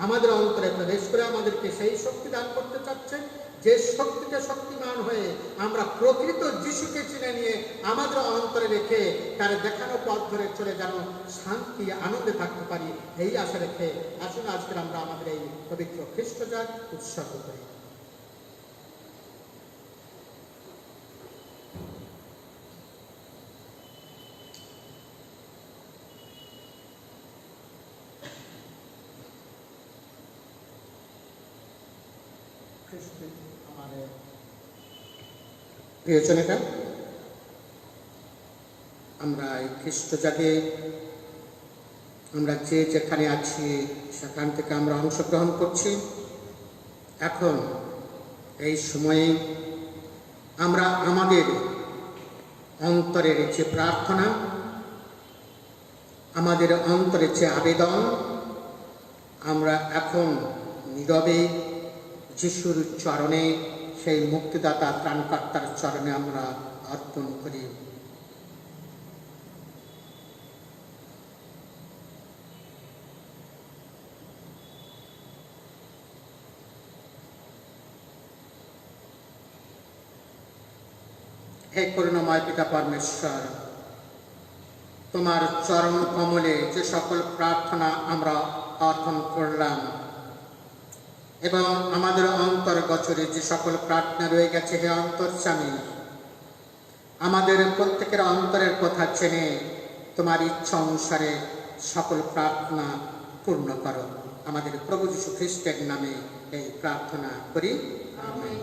আমাদের অন্তরে প্রবেশ করে আমাদেরকে সেই শক্তি দান করতে চাচ্ছেন, যে শক্তিতে শক্তিমান হয়ে আমরা প্রকৃত যিশুকে চিনে নিয়ে আমাদের অন্তরে রেখে তার দেখানো পথ ধরে চলে যেন শান্তি আনন্দে থাকতে পারি, এই আশা রেখে আসুন আজকে আমরা আমাদের এই পবিত্র খ্রিস্টজাত উৎসর্গ করি। আমাদের প্রিয়জনেরা, আমরা এই খ্রিস্টজাগে আমরা যে যেখানে আছি সেখান থেকে আমরা অংশগ্রহণ করছি। এখন এই সময়ে আমরা আমাদের অন্তরের যে প্রার্থনা, আমাদের অন্তরের যে আবেদন, আমরা এখন নীরবে যিশুর চরণে, সেই মুক্তিদাতা ত্রাণকর্তার চরণে আমরা অর্পণ করি। হে করুণাময় পিতা পরমেশ্বর, তোমার চরণ কমলে যে সকল প্রার্থনা আমরা অর্পণ করলাম এবং আমাদের অন্তর গোচরে যে সকল প্রার্থনা রয়ে গেছে, হে অন্তর্যামী, আমাদের প্রত্যেকের অন্তরের কথা চেনে তোমার ইচ্ছা অনুসারে সকল প্রার্থনা পূর্ণ করো। আমাদের প্রভু যীশু খ্রিস্টের নামে এই প্রার্থনা করি, আমেন।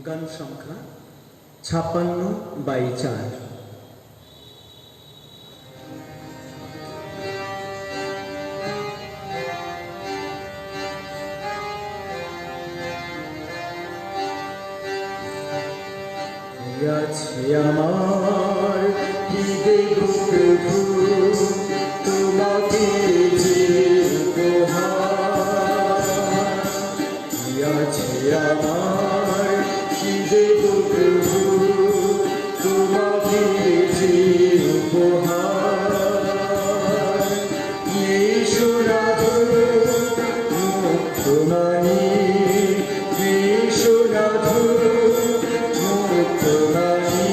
গান সংখ্যা 56/4। আছে আমার হৃদয় প্রভু, তোমাকে উপহার। আছে আমার হৃদয় প্রভু, তোমাকে উপহার। ঈশ্বরাধু মুক্তমানি, ঈশ্বরাধু মুক্তমানি,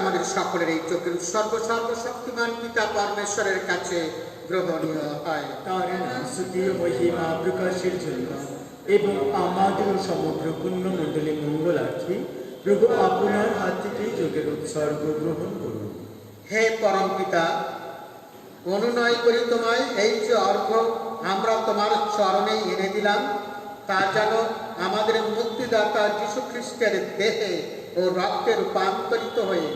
আমাদের সকলের এই চোখের সর্বশক্তিমান পিতা পরমেশ্বরের কাছে গ্রহণীয় হয়। তার স্তুতি ও মহিমা প্রকাশের জন্য এবং আমাদের ও সমগ্র পুণ্যমণ্ডলী মঙ্গলার্থে প্রভু আপনার হাত থেকে যোগের উৎসর্গ গ্রহণ করুন। হে পরম পিতা, অনুনয় করি তোমায়, এই যে অর্ঘ্য আমরা তোমার চরণে এনে দিলাম, তা যেন আমাদের মুক্তিদাতা যীশু খ্রিস্টের দেহে ও রক্তে রূপান্তরিত হয়ে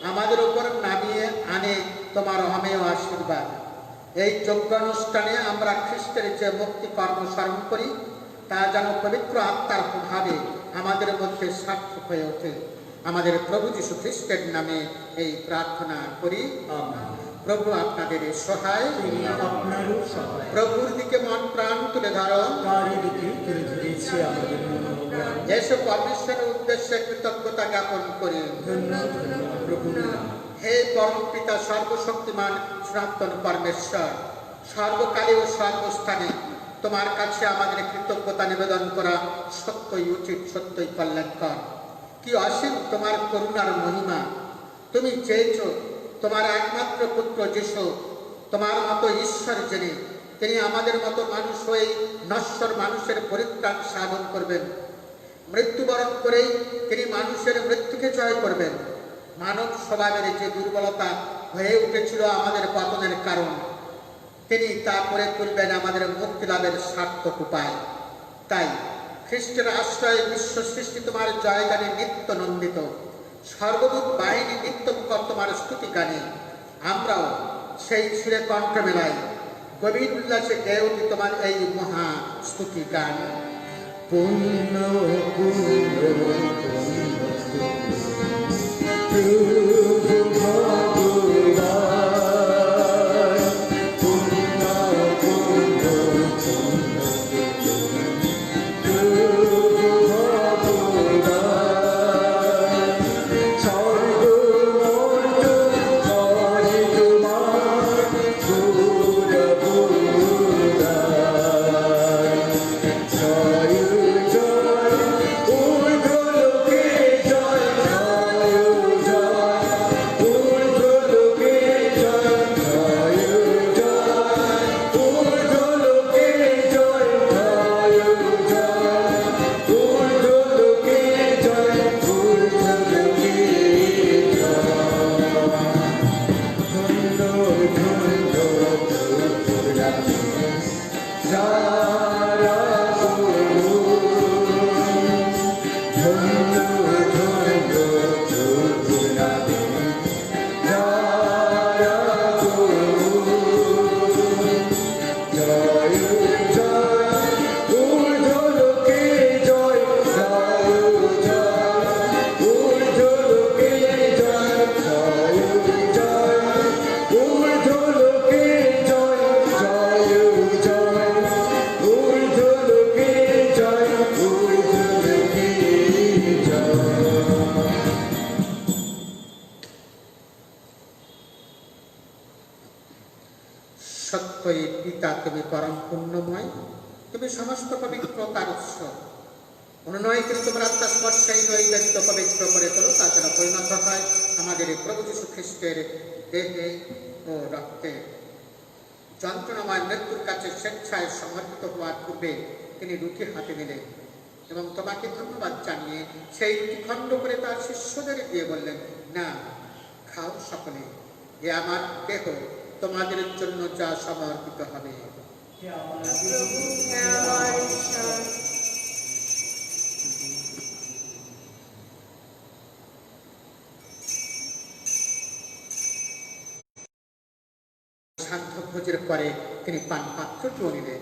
আমাদের উপর নামিয়ে আনে তোমার অমেয় আশীর্বাদ। এই যজ্ঞানুষ্ঠানে আমরা খ্রিস্টের যে মুক্তি কর্ম স্মরণ করি, তা যেন পবিত্র আত্মার প্রভাবে আমাদের মধ্যে সার্থক হয়ে ওঠে। আমাদের প্রভু যীশু খ্রিস্টের নামে এই প্রার্থনা করি, আমেন। প্রভু আপনাদের সহায়। তিনি আপনারও সহায়। প্রভুর দিকে মন প্রাণ তুলে ধরো। তারই দিকে তুলে ধরেছে আমাদের মনোজ্ঞান। এসব পরমেশ্বরের উদ্দেশ্যে কৃতজ্ঞতা জ্ঞাপন করি। ধন্য ধন্য প্রভুর নাম। হে পরম পিতা সর্বশক্তিমান সনাতন পরমেশ্বর, সর্বকালে ও সর্বস্থানে তোমার কাছে আমাদের কৃতজ্ঞতা নিবেদন করা সত্যই উচিত, সত্যই কল্যাণকর। কি অসীম তোমার করুণার মহিমা! তুমি চেয়েছ তোমার একমাত্র পুত্র যীশু, তোমার মতো ঈশ্বর জেনে তিনি আমাদের মতো মানুষ হয়ে নশ্বর মানুষের পরিত্রাণ সাধন করবেন। মৃত্যুবরণ করেই তিনি মানুষের মৃত্যুকে জয় করবেন। মানব স্বভাবের যে দুর্বলতা হয়ে উঠেছিল আমাদের পতনের কারণ, তিনি তা করে তুলবেন আমাদের মুক্তি লাভের সার্থক উপায়। তাই খ্রিস্টের আশ্রয়ে বিশ্ব সৃষ্টি তোমার জয়গানে নিত্য নন্দিত, সর্বদূত বাহিনী নিত্যমুখর তোমার স্তুতি গানে। আমরাও সেই সুরে কণ্ঠ মেলাই, গভীর উল্লাসে গেয়ে উঠি তোমার এই মহা স্তুতি গান। পুণ্য পুণ্য সত্যই পিতা, তুমি পরম পুণ্যময়, তুমি সমস্ত পবিত্রতার উৎস। অনুনয় করে তোমার আত্মা স্পর্শাই নৈবেদ্য পবিত্র করে তোলো, তা যেন পরিণত হয় আমাদের প্রভু যীশু খ্রিস্টের দেহে ও রক্তে। যন্ত্রণাময় মৃত্যুর কাছে স্বেচ্ছায় সমর্পিত হওয়ার পূর্বে তিনি রুটি হাতে নিলেন এবং তোমাকে ধন্যবাদ জানিয়ে সেই রুটি খণ্ড করে তার শিষ্যদের দিয়ে বললেন, না, খাও সকলে, এ আমার দেহ, তোমাদের জন্য যা সমর্পিত হবে। সান্ধ্য ভোজের পরে তিনি পান পাত্রটিও নিলেন।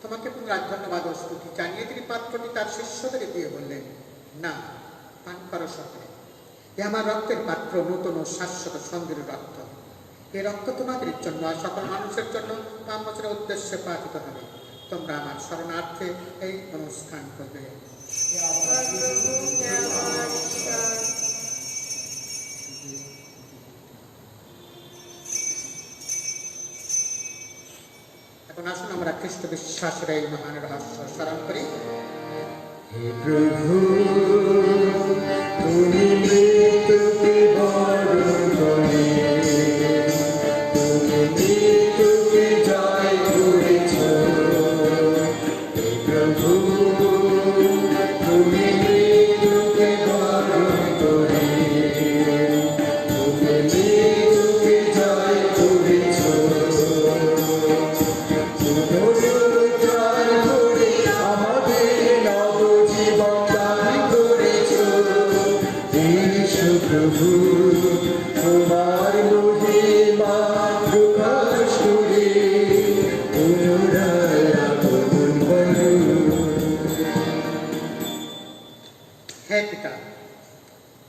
তোমাকে পুনরায় ধন্যবাদ ও স্তুতি জানিয়ে তিনি পাত্রটি তার শিষ্যদের দিয়ে বললেন, না, পান করো সকলে, এ আমার রক্তের পাত্র, নূতন ও শাশ্বত সঙ্গের রক্ত। এই রক্ত তোমাদের জন্য আর সকল মানুষের জন্য পাপমোচনের উদ্দেশ্যে পাঠিত হবে। তোমরা আমার শরণার্থে এই অনুষ্ঠান করবে। এখন আসুন আমরা খ্রিস্ট বিশ্বাসের এই মহান রহস্য স্মরণ করি। হে প্রভু, তুমি মৃত্যুকে বরণ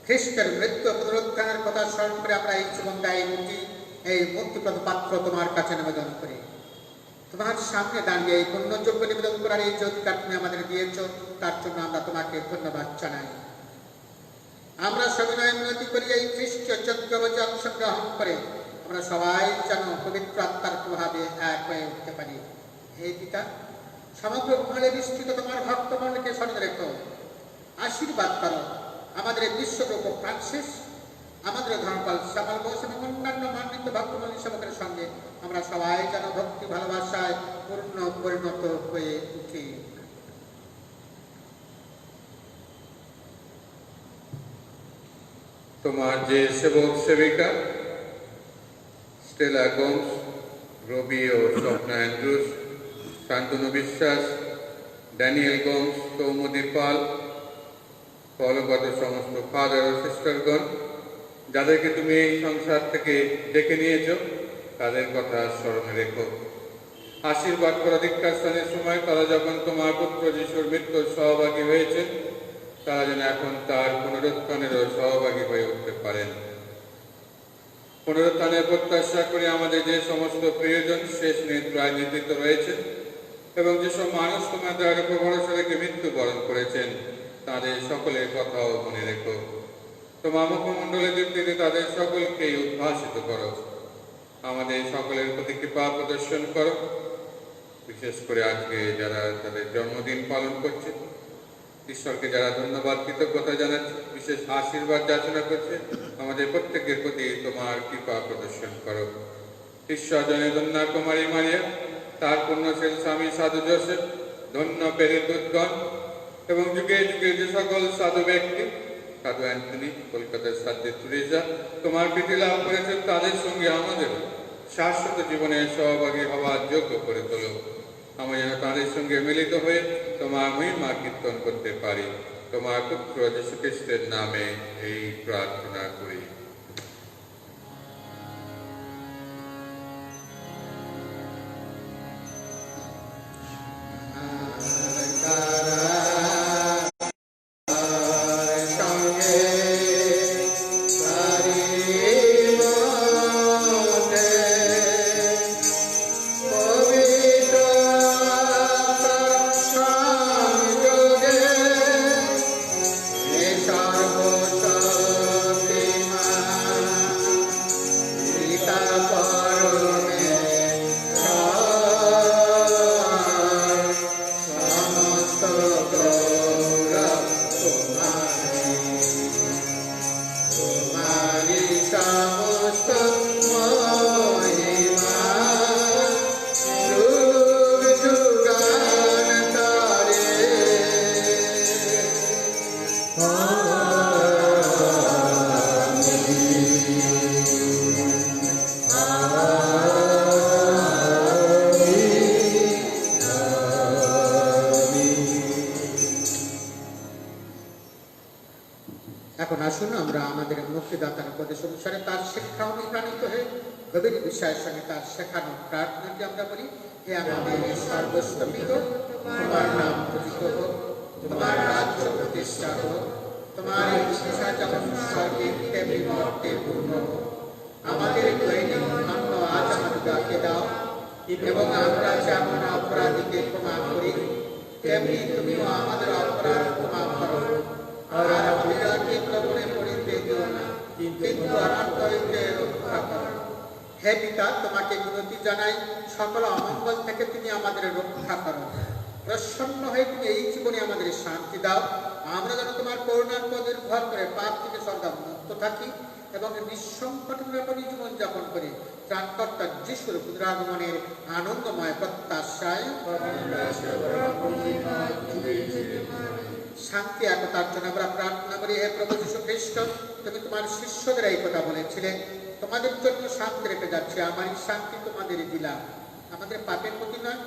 খ্রিস্টের মৃত্যু পুনরুত্থানের কথা স্মরণ করে আমরা এই জীবনদায়ী মুক্তি, এই মুক্তিপ্রদ পাত্র তোমার কাছে নিবেদন করি। তোমার সামনে দাঁড়িয়ে এই পুণ্যযোগ্য নিবেদন করার এই যে অধিকার তুমি আমাদের দিয়েছ, তার জন্য আমরা তোমাকে ধন্যবাদ জানাই। আমরা সবিনয় মিনতি করি এই খ্রিস্টীয় যজ্ঞে অংশগ্রহণ করে আমরা সবাই যেন পবিত্র আত্মার প্রভাবে এক হয়ে উঠতে পারি। হে পিতা, সমগ্র মহলে বিস্তৃত তোমার ভক্তমণ্ডলীকে স্মরণে রেখো, আশীর্বাদ করো। আমাদের বিশ্বপ্রভু ফ্রান্সিস, আমাদের ধর্মপাল শ্যামল বোস এবং অন্যান্য মান্বিত ভক্তমণ্ডলী সেবকের সঙ্গে আমরা সবাই যেন ভক্তি ভালোবাসায় পূর্ণ পরিণত হয়ে উঠি। তোমার যে সেবক সেবিকা স্টেলা গোমস, রবি ও স্বপ্না অ্যান্ড্রুস, শান্তনু বিশ্বাস, ড্যানিয়েল গোমস, কৌমুদী পাল, ফলগত সমস্ত ফাদার ও সিস্টারগণ, যাদেরকে তুমি এই সংসার থেকে ডেকে নিয়েছ, তাদের কথা স্মরণে রেখো। আশীর্বাদ করা দীক্ষাস্থানের সময় তারা যখন তোমার পুত্র যিশুর মৃত্যুর সহভাগী হয়েছে, তারা যেন এখন তার পুনরুত্থানেরও সহভাগী হয়ে উঠতে পারেন। পুনরুত্থানের প্রত্যাশা করে আমাদের যে সমস্ত প্রিয়জন শেষ নিদ্রায় নিদ্রিত রয়েছে এবং যেসব মানুষ তোমার দয়ার উপর ভরসা রেখে মৃত্যুবরণ করেছেন, তাদের সকলের কথাও মনে রেখো। তোমার মুখমণ্ডলের দীপ্তিতে তাদের সকলকেই উদ্ভাসিত করো। আমাদের সকলের প্রতি কৃপা প্রদর্শন করো। বিশেষ করে আজকে যারা তাদের জন্মদিন পালন করছে, ঈশ্বরকে যারা ধন্যবাদ কৃতজ্ঞতা জানাচ্ছে, বিশেষ আশীর্বাদ যাচনা করছে, আমাদের প্রত্যেকের প্রতি তোমার কৃপা প্রদর্শন করো। ঈশ্বর জনে ধন্যা কুমারী মারিয়া, তার পুণ্যশীল স্বামী সাধু জোসেফ, ধন্য পেরেদূতগণ এবং যুগে যুগে যে সকল সাধু ব্যক্তি, সাধু অ্যান্টনি, কলকাতার সাধ্যে তুরেজা তোমার প্রীতি লাভ করেছেন, তাদের সঙ্গে আমাদের শাশ্বত জীবনের সহভাগী হওয়ার যোগ্য করে তোলো। আমরা যেন তাদের সঙ্গে মিলিত হয়ে তোমার মহিমা কীর্তন করতে পারি। তোমার পুত্র যীশু খ্রিস্টের নামে এই প্রার্থনা করি। এখন আসুন আমরা আমাদের মুক্তিদাতার উপদেশ অনুসারে তার শিক্ষা অনুপ্রাণিত হয়ে গভীর বিষয়ের সঙ্গে তার শেখানো প্রার্থনাটি আমরা বলি। হে আমাদের সর্বস্তমিত, তোমার নাম পূজিত হোক, তোমার রাজ্য প্রতিষ্ঠা হোক, তোমার ইচ্ছা যেমন স্বর্গে তেমনি মর্তে পূর্ণ হোক। আমাদের দৈনিক অন্ন আজ আমাদেরকে দাও, এবং আমরা যেমন অপরাধীকে ক্ষমা করি, তেমনি তুমিও আমাদের অপরাধ ক্ষমা করো। আর আমাদেরকে প্রলোভনে পড়িতে দিও না, কিন্তু অনর্থ হইতে রক্ষা করো। হে পিতা, তোমাকে বিনতি জানাই, সকল অমঙ্গল থেকে তুমি আমাদের রক্ষা করো। প্রসন্ন হয়ে তুমি এই জীবনে আমাদের শান্তি দাও। আমরা যেন তোমার করুণার উপর নির্ভর করে পাপ থেকে সর্বদা মুক্ত থাকি এবং নিঃসংকট নিরাপদে জীবন যাপন করি। ত্রাণকর্তা যিশুর পুনরাগমনের আনন্দময় প্রত্যাশায় শান্তি একতার জন্য আমরা প্রার্থনা করি। হে প্রভু যীশু খ্রিস্ট, তুমি তোমার শিষ্যদের এই কথা বলেছিলে, তোমাদের জন্য শান্তি রেখে যাচ্ছে, আমারই শান্তি তোমাদের দিলাম। আমাদের পাপের প্রতি নয়,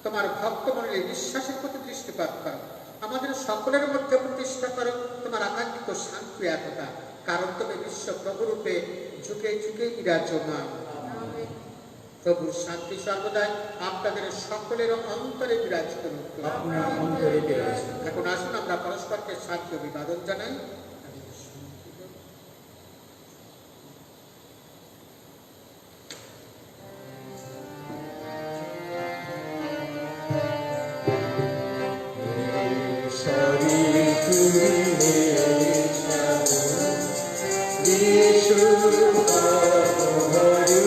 তোমার ভক্তমণ্ডলীর বিশ্বাসের প্রতি দৃষ্টিপাত করো। আমাদের সকলের মধ্যে প্রতিষ্ঠা করো তোমার আকাঙ্ক্ষিত শান্তি একতা, কারণ তুমি বিশ্ব প্রভুরূপে যুগে যুগে বিরাজমান। প্রভুর শান্তি সর্বদাই আপনাদের সকলের অন্তরে বিরাজ করুন। এখন আসুন আমরা পরস্পরকে শান্তি অভিবাদন জানাই। তুমি মেশাবো যিশু অপহরু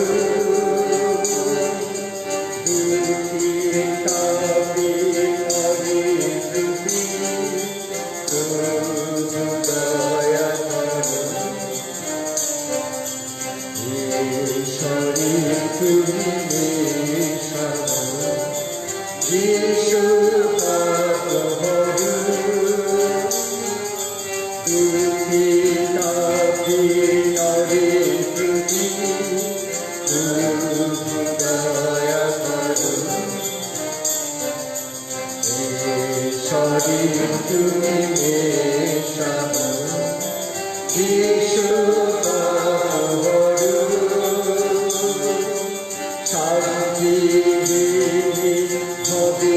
দুঃখী তাপি হরি প্রভু দয়া করো ঈশ্বরী তুমি মেশাবো যিশু অপহরু দুঃখী তাপি হরি প্রভু দয়া করো ঈশ্বরী তুমি মেশাবো যিশু অপহরু শান্তি হবে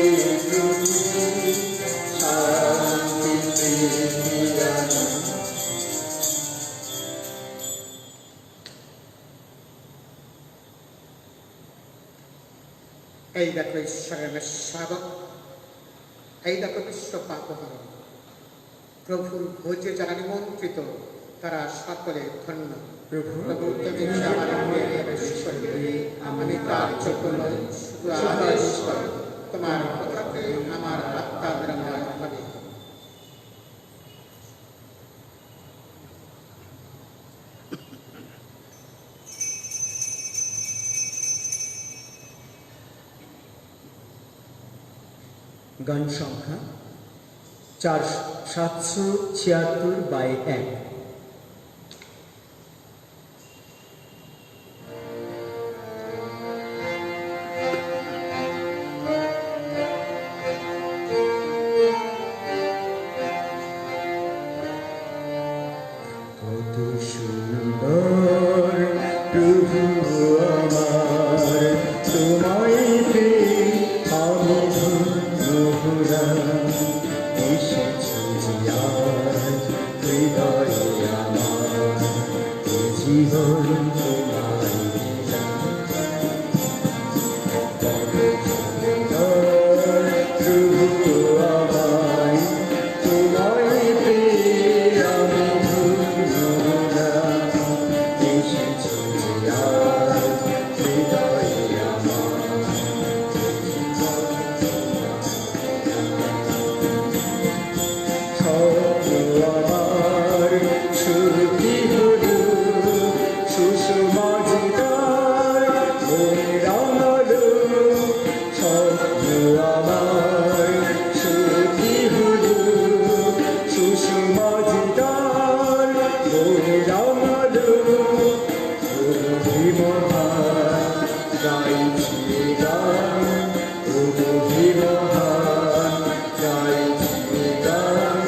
প্রভু শান্তি প্রীতি এই দেখো ঈশ্বরের শাবক, এই দেখো বিশ্ব পাপহরণ। প্রভুর ভোজে যারা নিমন্ত্রিত তারা সকলে ধন্য। প্রভু প্রভু তুমি যে আমার প্রিয় ঈশ্বর, আমি তার যোগ্য নই, শুধু আদেশ করো, তোমার কথাতে আমার আত্মা নিরাময় হবে। গান সংখ্যা 776/1। কত সুন্দর প্রভু আমার, তোমায় পেয়ে আমি ধন্য হলাম। এসেছি আজ হৃদয়ে আমার, এ জীবন তোমায় দিলাম। কত সুন্দর প্রভু আমায়, তোমায় পেয়ে আমি ধন্য হলাম। এসেছি আজ হৃদয়ে আমার, স্বপ্ন আমার সত্যি হলো, সুষমাজিতার মনে রাঙালো। স্বপ্ন আমার সত্যি হলো, সুষমাজিতার মনে রাঙালো। প্রভু মহান গাইছি গান, প্রভু মহান গাইছি গান,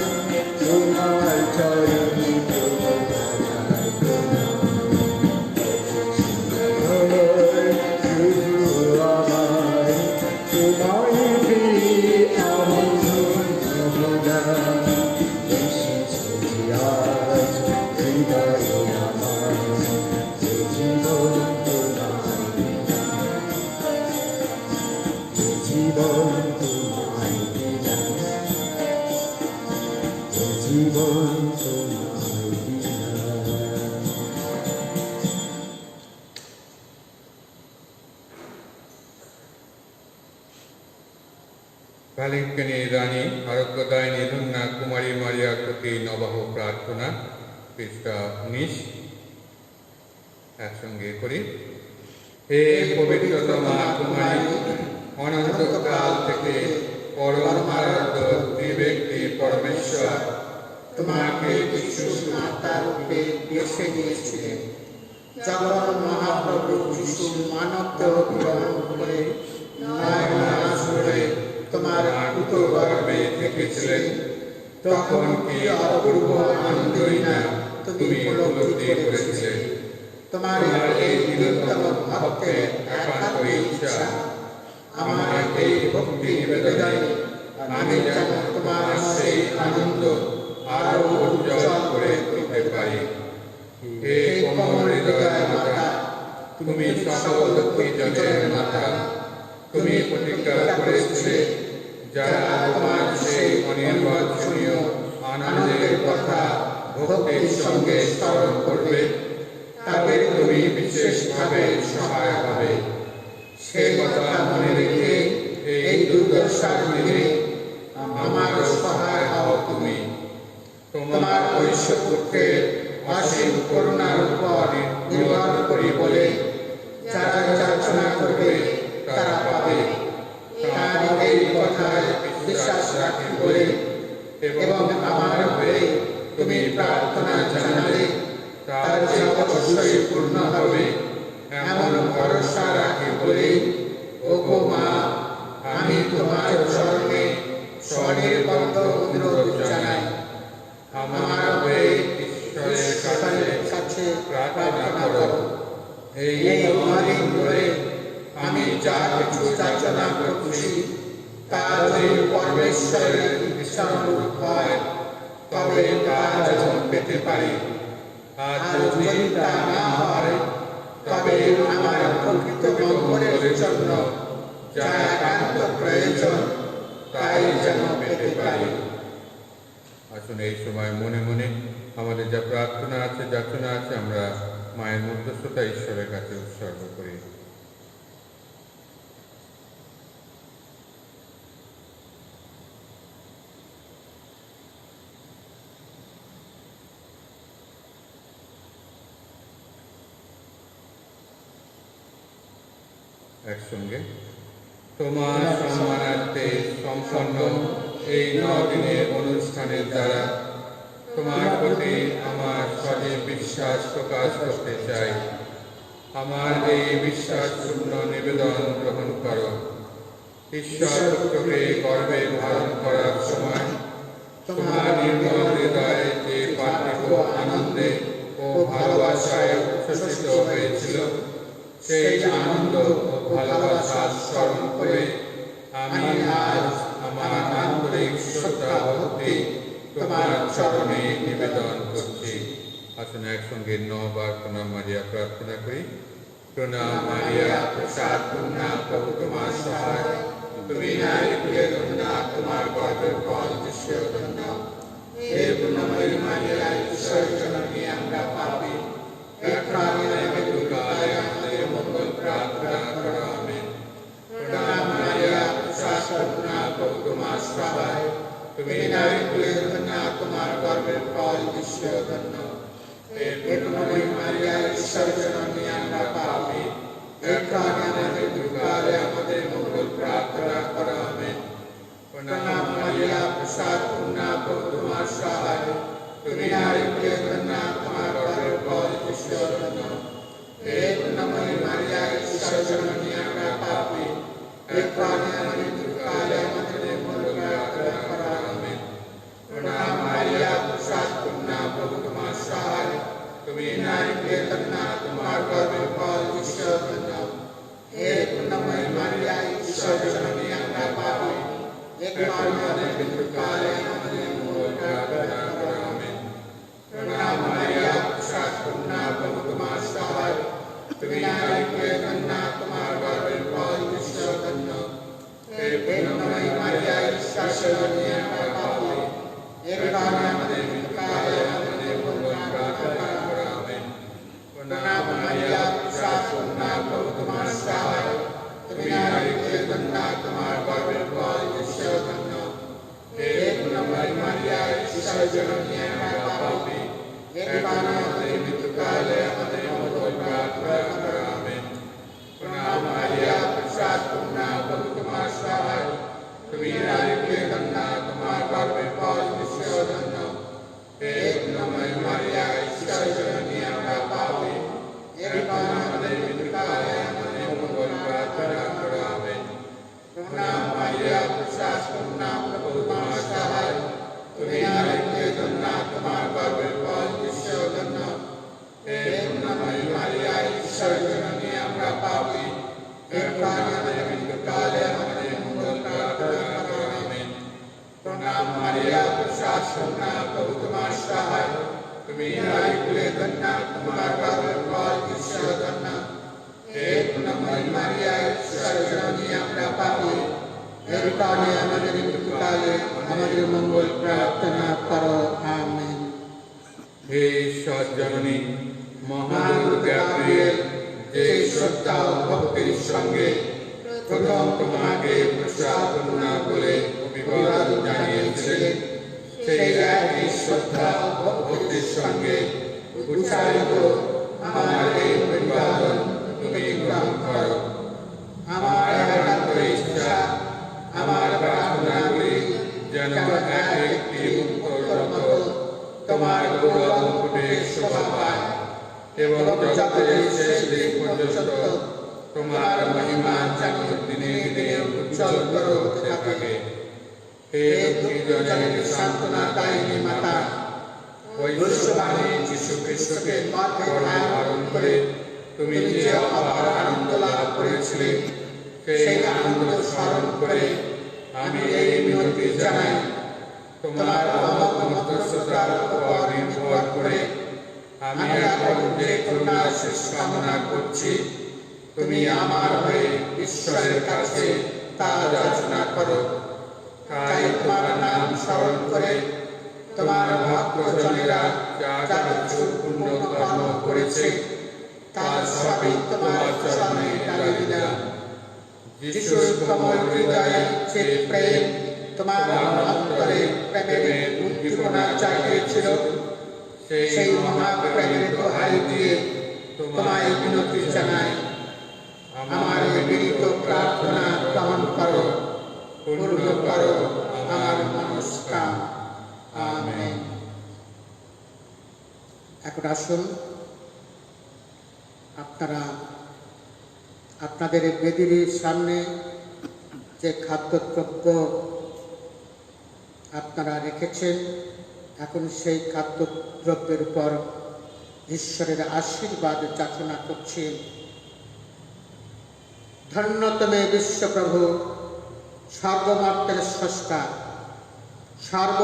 তোমার চরণে প্রভু বাজাই প্রণাম। প্রভু আমার, তোমায় পেয়ে আমি ধন্য হলাম। এসেছি আজ হৃদয়ে আমার, এ জীবন তোমায় দিলাম। এ জীবন তোমায় দিলাম। এ জীবন তোমায় দিলাম। ভালেঙ্কিনী রানী আরোগ্যদায়িনী ধন্যা কুমারী মারিয়ার প্রতি নবাহ প্রার্থনা, পৃষ্ঠা 19। একসঙ্গে করি। হে পবিত্রতমা কুমারী, অনন্তকাল থেকে পরম আরাধ্য ত্রিব্যক্তি পরমেশ্বর তোমাকে যিশু মাতা রূপে বেছে নিয়েছিলেন। যখন মহাপ্রভু যিশু মানব দেহ গ্রহণ করে 9 মাস ধরে তোমার পুত্র গর্ভে থেকেছিলেন, তখন কি অপূর্ব আনন্দই না তুমি উপলব্ধি করেছিলে। তোমার এই দীনতম ভক্তের একান্ত ইচ্ছা আমার এই ভক্তি নিবেদনে আমি যেন তোমার সেই আনন্দ আরো উজ্জ্বল করে তুলতে পারি। হে কোমল হৃদয় মাতা, তুমি সকল দুঃখীজনের মাতা। তুমি প্রতিজ্ঞা করেছিলে, যারা তোমার সেই অনির্বাচনীয় আনন্দের ভক্তির সঙ্গে স্মরণ করবে, তাদের তুমি বিশেষভাবে সহায় হবে। সে কথা মনে রেখে এই দুর্দশার দিনে আমার সহায় হও তুমি। তোমার ঐশ্বপুত্রের অসীম করুণার উপর নির্ভর করি বলে যারা যাচনা করবে তারা পাবে। তার এই কথায় বিশ্বাস রাখি বলে এবং আমার হয়ে তুমি প্রার্থনা জানালে তার যে অবশ্যই পূর্ণ হবে এমন ভরসা রাখি বলে, ওগো মা, আমি তোমার চরণে স্বনির্বদ্ধ অনুরোধ জানাই। আমার হয়ে ঈশ্বরের কাছে প্রার্থনা করো। এই 9 দিন ধরে আমি যা কিছু যাচনা করছি তা যদি পরমেশ্বরের ইচ্ছানুরূপ হয় তবে তা যেন পেতে পারি, আর যদি তা না হয় তবে আমার প্রকৃত মঙ্গলের জন্য যা একান্ত প্রয়োজন তাই যেন পেতে পারি। আসুন এই সময় মনে মনে আমাদের যা প্রার্থনা আছে, যাচনা আছে, আমরা মায়ের মধ্যস্থতা ঈশ্বরের কাছে উৎসর্গ করি। একসঙ্গে তোমার সম্মানার্থে সম্পন্ন এই 9 দিনের অনুষ্ঠানের দ্বারা তোমার প্রতি আমার সজীব বিশ্বাস প্রকাশ করতে চাই। আমার এই বিশ্বাসপূর্ণ নিবেদন গ্রহণ করো। ঈশ্বর পুত্রকে গর্ভে ধারণ করার সময় তোমার নির্মল হৃদয়ে যে পার্থিব আনন্দে ও ভালোবাসায় উচ্ছ্বসিত হয়েছিল, সেই আনন্দ ও ভালোবাসা স্মরণ করে আমি আজ আমার আন্তরিক শ্রদ্ধা ভক্তি তোমার চরণে নিবেদন করছি। আসুন একসঙ্গে 9 বার প্রণাম মারিয়া প্রার্থনা করি। প্রণাম মারিয়া, প্রসাদ পূর্ণ, প্রভু তোমার সহায়। তুমি নারীকুলে ধন্য, তোমার গর্ভের ফল যিশু ধন্য। হে পূর্ণময়ী মারিয়া, ঈশ্বরের জননী, আমরা পাপী, এক্ষণে মৃত্যুকালে আমাদের মঙ্গল প্রার্থনা করো। আমেন। প্রণাম মারিয়া, প্রসাদ পূর্ণ, প্রভু তোমার সহায়। তুমি নারীকুলে ধন্য, তোমার গর্ভের ফল যিশু ধন্য। হে পূর্ণময়ী মারিয়া, ঈশ্বরের জননী, আমরা পাপী, এক্ষণে মৃত্যুকালে আমাদের মঙ্গল প্রার্থনা করো। আমেন। প্রণাম মারিয়া, প্রসাদ পূর্ণ, প্রভু তোমার সহায়। তুমি নারীকুলে ধন্য, তোমার গর্ভের ফল যিশু ধন্য। হে পূর্ণময়ী মারিয়া, ঈশ্বরের জননী, আমরা পাপী, এক্ষণে মৃত্যুকালে আমাদের মঙ্গল প্রার্থনা করো। আমেন। প্রণাম মারিয়া, প্রসাদ পূর্ণ, প্রভু তোমার সহায়। তুমি নারীকুলে ধন্য, তোমার গর্ভের ফল যিশু ধন্য। হে পূর্ণময়ী মারিয়া, ঈশ্বরের জননী, আমরা পাপী, এক্ষণে মৃত্যুকালে আমাদের মঙ্গল প্রার্থনা করো। আমেন। প্রণাম মারিয়া, প্রসাদ পূর্ণ, প্রভু তোমার সহায়। তুমি নারীকুলে ধন্য, তোমার গর্ভের ফল যিশু ধন্য। হে পূর্ণময়ী মারিয়া, ঈশ্বরের জননী, আমরা পাপী, এক্ষণে আমাদের মৃত্যুকালে আমাদের মঙ্গল প্রার্থনা করো। আমেন। প্রণাম মারিয়া, প্রসাদ পূর্ণ, প্রভু তোমার সহায়। তুমি নারীকুলে ধন্য, তোমার গর্ভের ফল যিশু ধন্য। হে পূর্ণময়ী মারিয়া, ঈশ্বরের জননী, আমরা পাপী, এক্ষণে আমাদের মৃত্যুকালে আমাদের মঙ্গল প্রার্থনা করো। আমেন। প্রণাম মারিয়া, প্রসাদ পূর্ণ, প্রভু তোমার সহায়। তুমি নারীকুলে ধন্য, তোমার গর্ভের ফল যিশু ধন্য। হে পূর্ণময়ী মারিয়া, ঈশ্বরের জননী, আমরা পাপী, এক্ষণে আমাদের মৃত্যুকালে আমাদের মঙ্গল প্রার্থনা করো। আমেন। প্রণাম মারিয়া, প্রসাদ পূর্ণ, প্রভু তোমার সহায়। তুমি নারীকুলে ধন্য, তোমার গর্ভের ফল যিশু ধন্য। হে পূর্ণময়ী মারিয়া, ঈশ্বরের জননী, আমরা পাপী, এক্ষণে আমাদের মৃত্যুকালে আমাদের মঙ্গল প্রার্থনা করো। আমেন। প্রণাম মারিয়া, প্রসাদ পূর্ণ, প্রভু তোমার সহায়। তুমি নারীকুলে ধন্য, তোমার গর্ভের ফল যিশু ধন্য। হে পূর্ণময়ী মারিয়া, ঈশ্বরের জননী, আমরা পাপী, এক্ষণে আমাদের মৃত্যুকালে আমাদের মঙ্গল প্রার্থনা করো। আমেন। হে ঈশ্বর জননী, মহাদূত গ্যাব্রিয়েল যে শ্রদ্ধা ও ভক্তির সঙ্গে প্রথম তোমাকে প্রসাদ করুণা বলে অভিবাদন জানিয়েছিলেন, সেই একই শ্রদ্ধা ও ভক্তির সঙ্গে উচ্চারিত আমার এই অভিবাদন তুমি গ্রহণ করো। আমার একান্ত ইচ্ছা, আমার প্রার্থনাগুলি যেন এক একটি মুক্তর মতো তোমার গৌরব মুকুটে শোভা পায় এবং জগতের শেষ দিন পর্যন্ত তোমার মহিমা যেন দিনে দিনে উজ্জ্বল হতে থাকে। হে দুর্জনের সান্ত্বনাদায়িনী মাতা, ভবিষ্যবাণী যীশু খ্রিস্টকে গর্ভে ধারণ করে তুমি যে অপার আনন্দ লাভ করেছিলে, সেই আনন্দ স্মরণ করে আমি এই মিনতি জানাই, তোমার অমোঘ মধ্যস্থতার উপর নির্ভর করে আমি এখন যে করুণাশীষ কামনা করছি, তুমি আমার হয়ে ঈশ্বরের কাছে তা যাচনা করো। তাই তোমার নাম স্মরণ করে তোমার ভক্তজনেরা যা কিছু পুণ্য কর্ম করেছে, তার সবই তোমার চরণে ঢালি দিলাম। যিশুর কোমল হৃদয়ে যে প্রেম তোমার অন্তরে প্রেমের উদ্দীপনা জাগিয়েছিল, সেই মহাপ্রেমের দোহাই দিয়ে তোমায় বিনতি জানাই। আমার এই বিনীত প্রার্থনা গ্রহণ করো, পূর্ণ করো আমার মনস্কাম। আমেন। এখন আসুন আপনারা আপনাদের বেদির সামনে যে খাদ্যদ্রব্য আপনারা রেখেছেন, এখন সেই খাদ্যদ্রব্যের উপর ঈশ্বরের আশীর্বাদ যাচনা করছি। ধন্য তুমি বিশ্বপ্রভু, সর্বমর্তের স্রষ্টা, সর্ব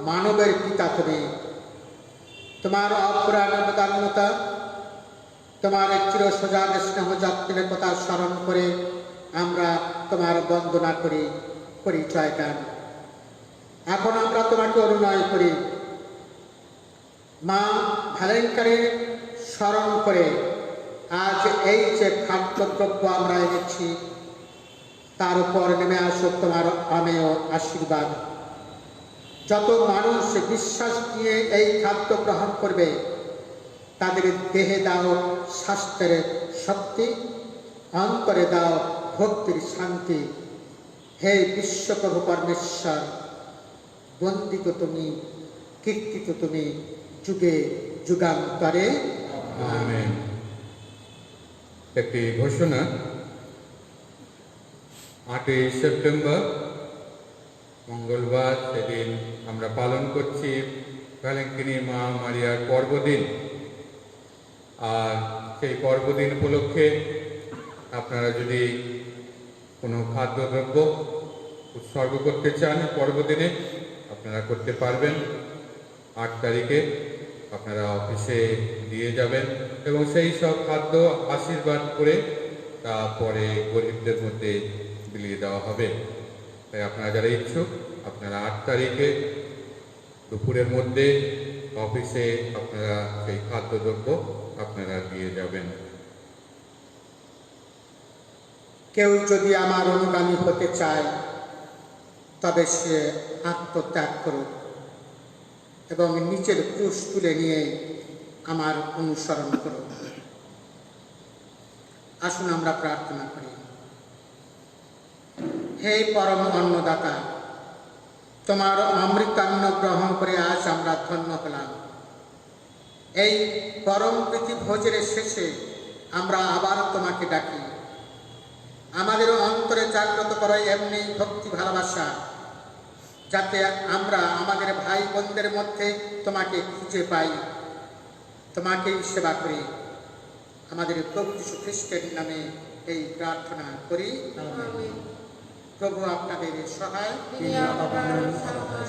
মানবের পিতা তুমি। তোমার অপ্রাণ অবদান্যতা, তোমার চিরসজাগ স্নেহ যত্নের কথা স্মরণ করে আমরা তোমার বন্দনা করি, পরিচয় গান। এখন আমরা তোমাকে অনুনয় করি, মা ভ্যালেন্টাইনের স্মরণ করে আজ এই যে খাদ্যদ্রব্য আমরা এনেছি, তার উপর নেমে আসুক তোমার অমেয় আশীর্বাদ। যত মানুষ বিশ্বাস নিয়ে এই খাদ্য গ্রহণ করবে, তাদের দেহে দাও স্বাস্থ্যের শক্তি, অন্তরে দাও ভক্তির শান্তি। হে বিশ্বপ্রভু পরমেশ্বর, বন্দিত তুমি, কীর্তিত তুমি যুগে যুগান্তরে। আমেন। একটি ঘোষণা, 8ই সেপ্টেম্বর মঙ্গলবার, সেদিন আমরা পালন করছি ভ্যালেন্টিনি মা মারিয়ার পর্বদিন। আর সেই পর্বদিন উপলক্ষে আপনারা যদি কোনো খাদ্যদ্রব্য উৎসর্গ করতে চান পর্বদিনে, আপনারা করতে পারবেন। 8 তারিখে আপনারা অফিসে দিয়ে যাবেন এবং সেই সব খাদ্য আশীর্বাদ করে তারপরে গরিবদের মধ্যে বিলিয়ে দেওয়া হবে। তাই আপনারা যারা ইচ্ছুক, আপনারা 8 তারিখে দুপুরের মধ্যে অফিসে আপনারা সেই খাদ্যদ্রব্য আপনারা দিয়ে যাবেন। কেউ যদি আমার অনুগামী হতে চায়, তবে সে আত্মত্যাগ করুক এবং নিচের ক্রুশ তুলে নিয়ে আমার অনুসরণ করুক। আসুন আমরা প্রার্থনা করি। হে পরম অন্নদাতা, তোমার অমৃতান্ন গ্রহণ করে আজ আমরা ধন্য হলাম। এই পরম প্রীতি ভোজের শেষে আমরা আবার তোমাকে ডাকি। আমাদের অন্তরে জাগ্রত করো এমনি ভক্তি ভালোবাসা, যাতে আমরা আমাদের ভাই বোনদের মধ্যে তোমাকে খুঁজে পাই, তোমাকেই সেবা করি। আমাদের প্রভু যীশু খ্রিস্টের নামে এই প্রার্থনা করি। প্রভু আপনাদের সহায়।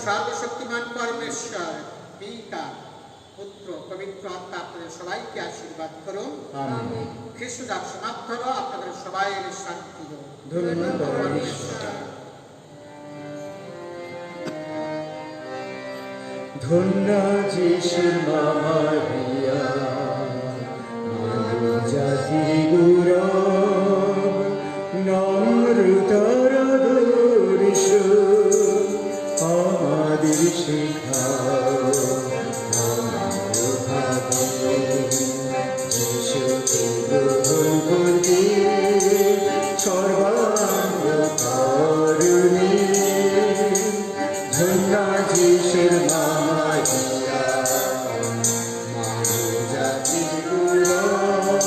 সর্বশক্তিমান পরমেশ্বর পিতা, পুত্র, পবিত্র আত্মা আপনাদের সবাইকে আশীর্বাদ করুন। খ্রিস্ট যাক সমাপ্ত হলো, আপনাদের সবাইয়ের শান্তি হোক। ধন্যবাদ। ধন্য যিশুর মা মারিয়া, মানব জাতি গৌরব, নম্রতার আদর্শ আমাদের শেখাও। ভাবে যিশুকে গ্রহণ করতে সর্বাঙ্গ কারণে, ধন্য যিশুর মা মারিয়া, মানব জাতি গৌরব,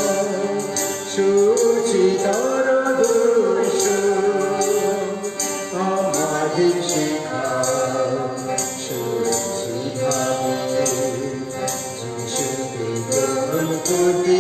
সুচিতার আদর্শ আমাদের শেখাও। সুচিভাবে যিশুকে গ্রহণ করতে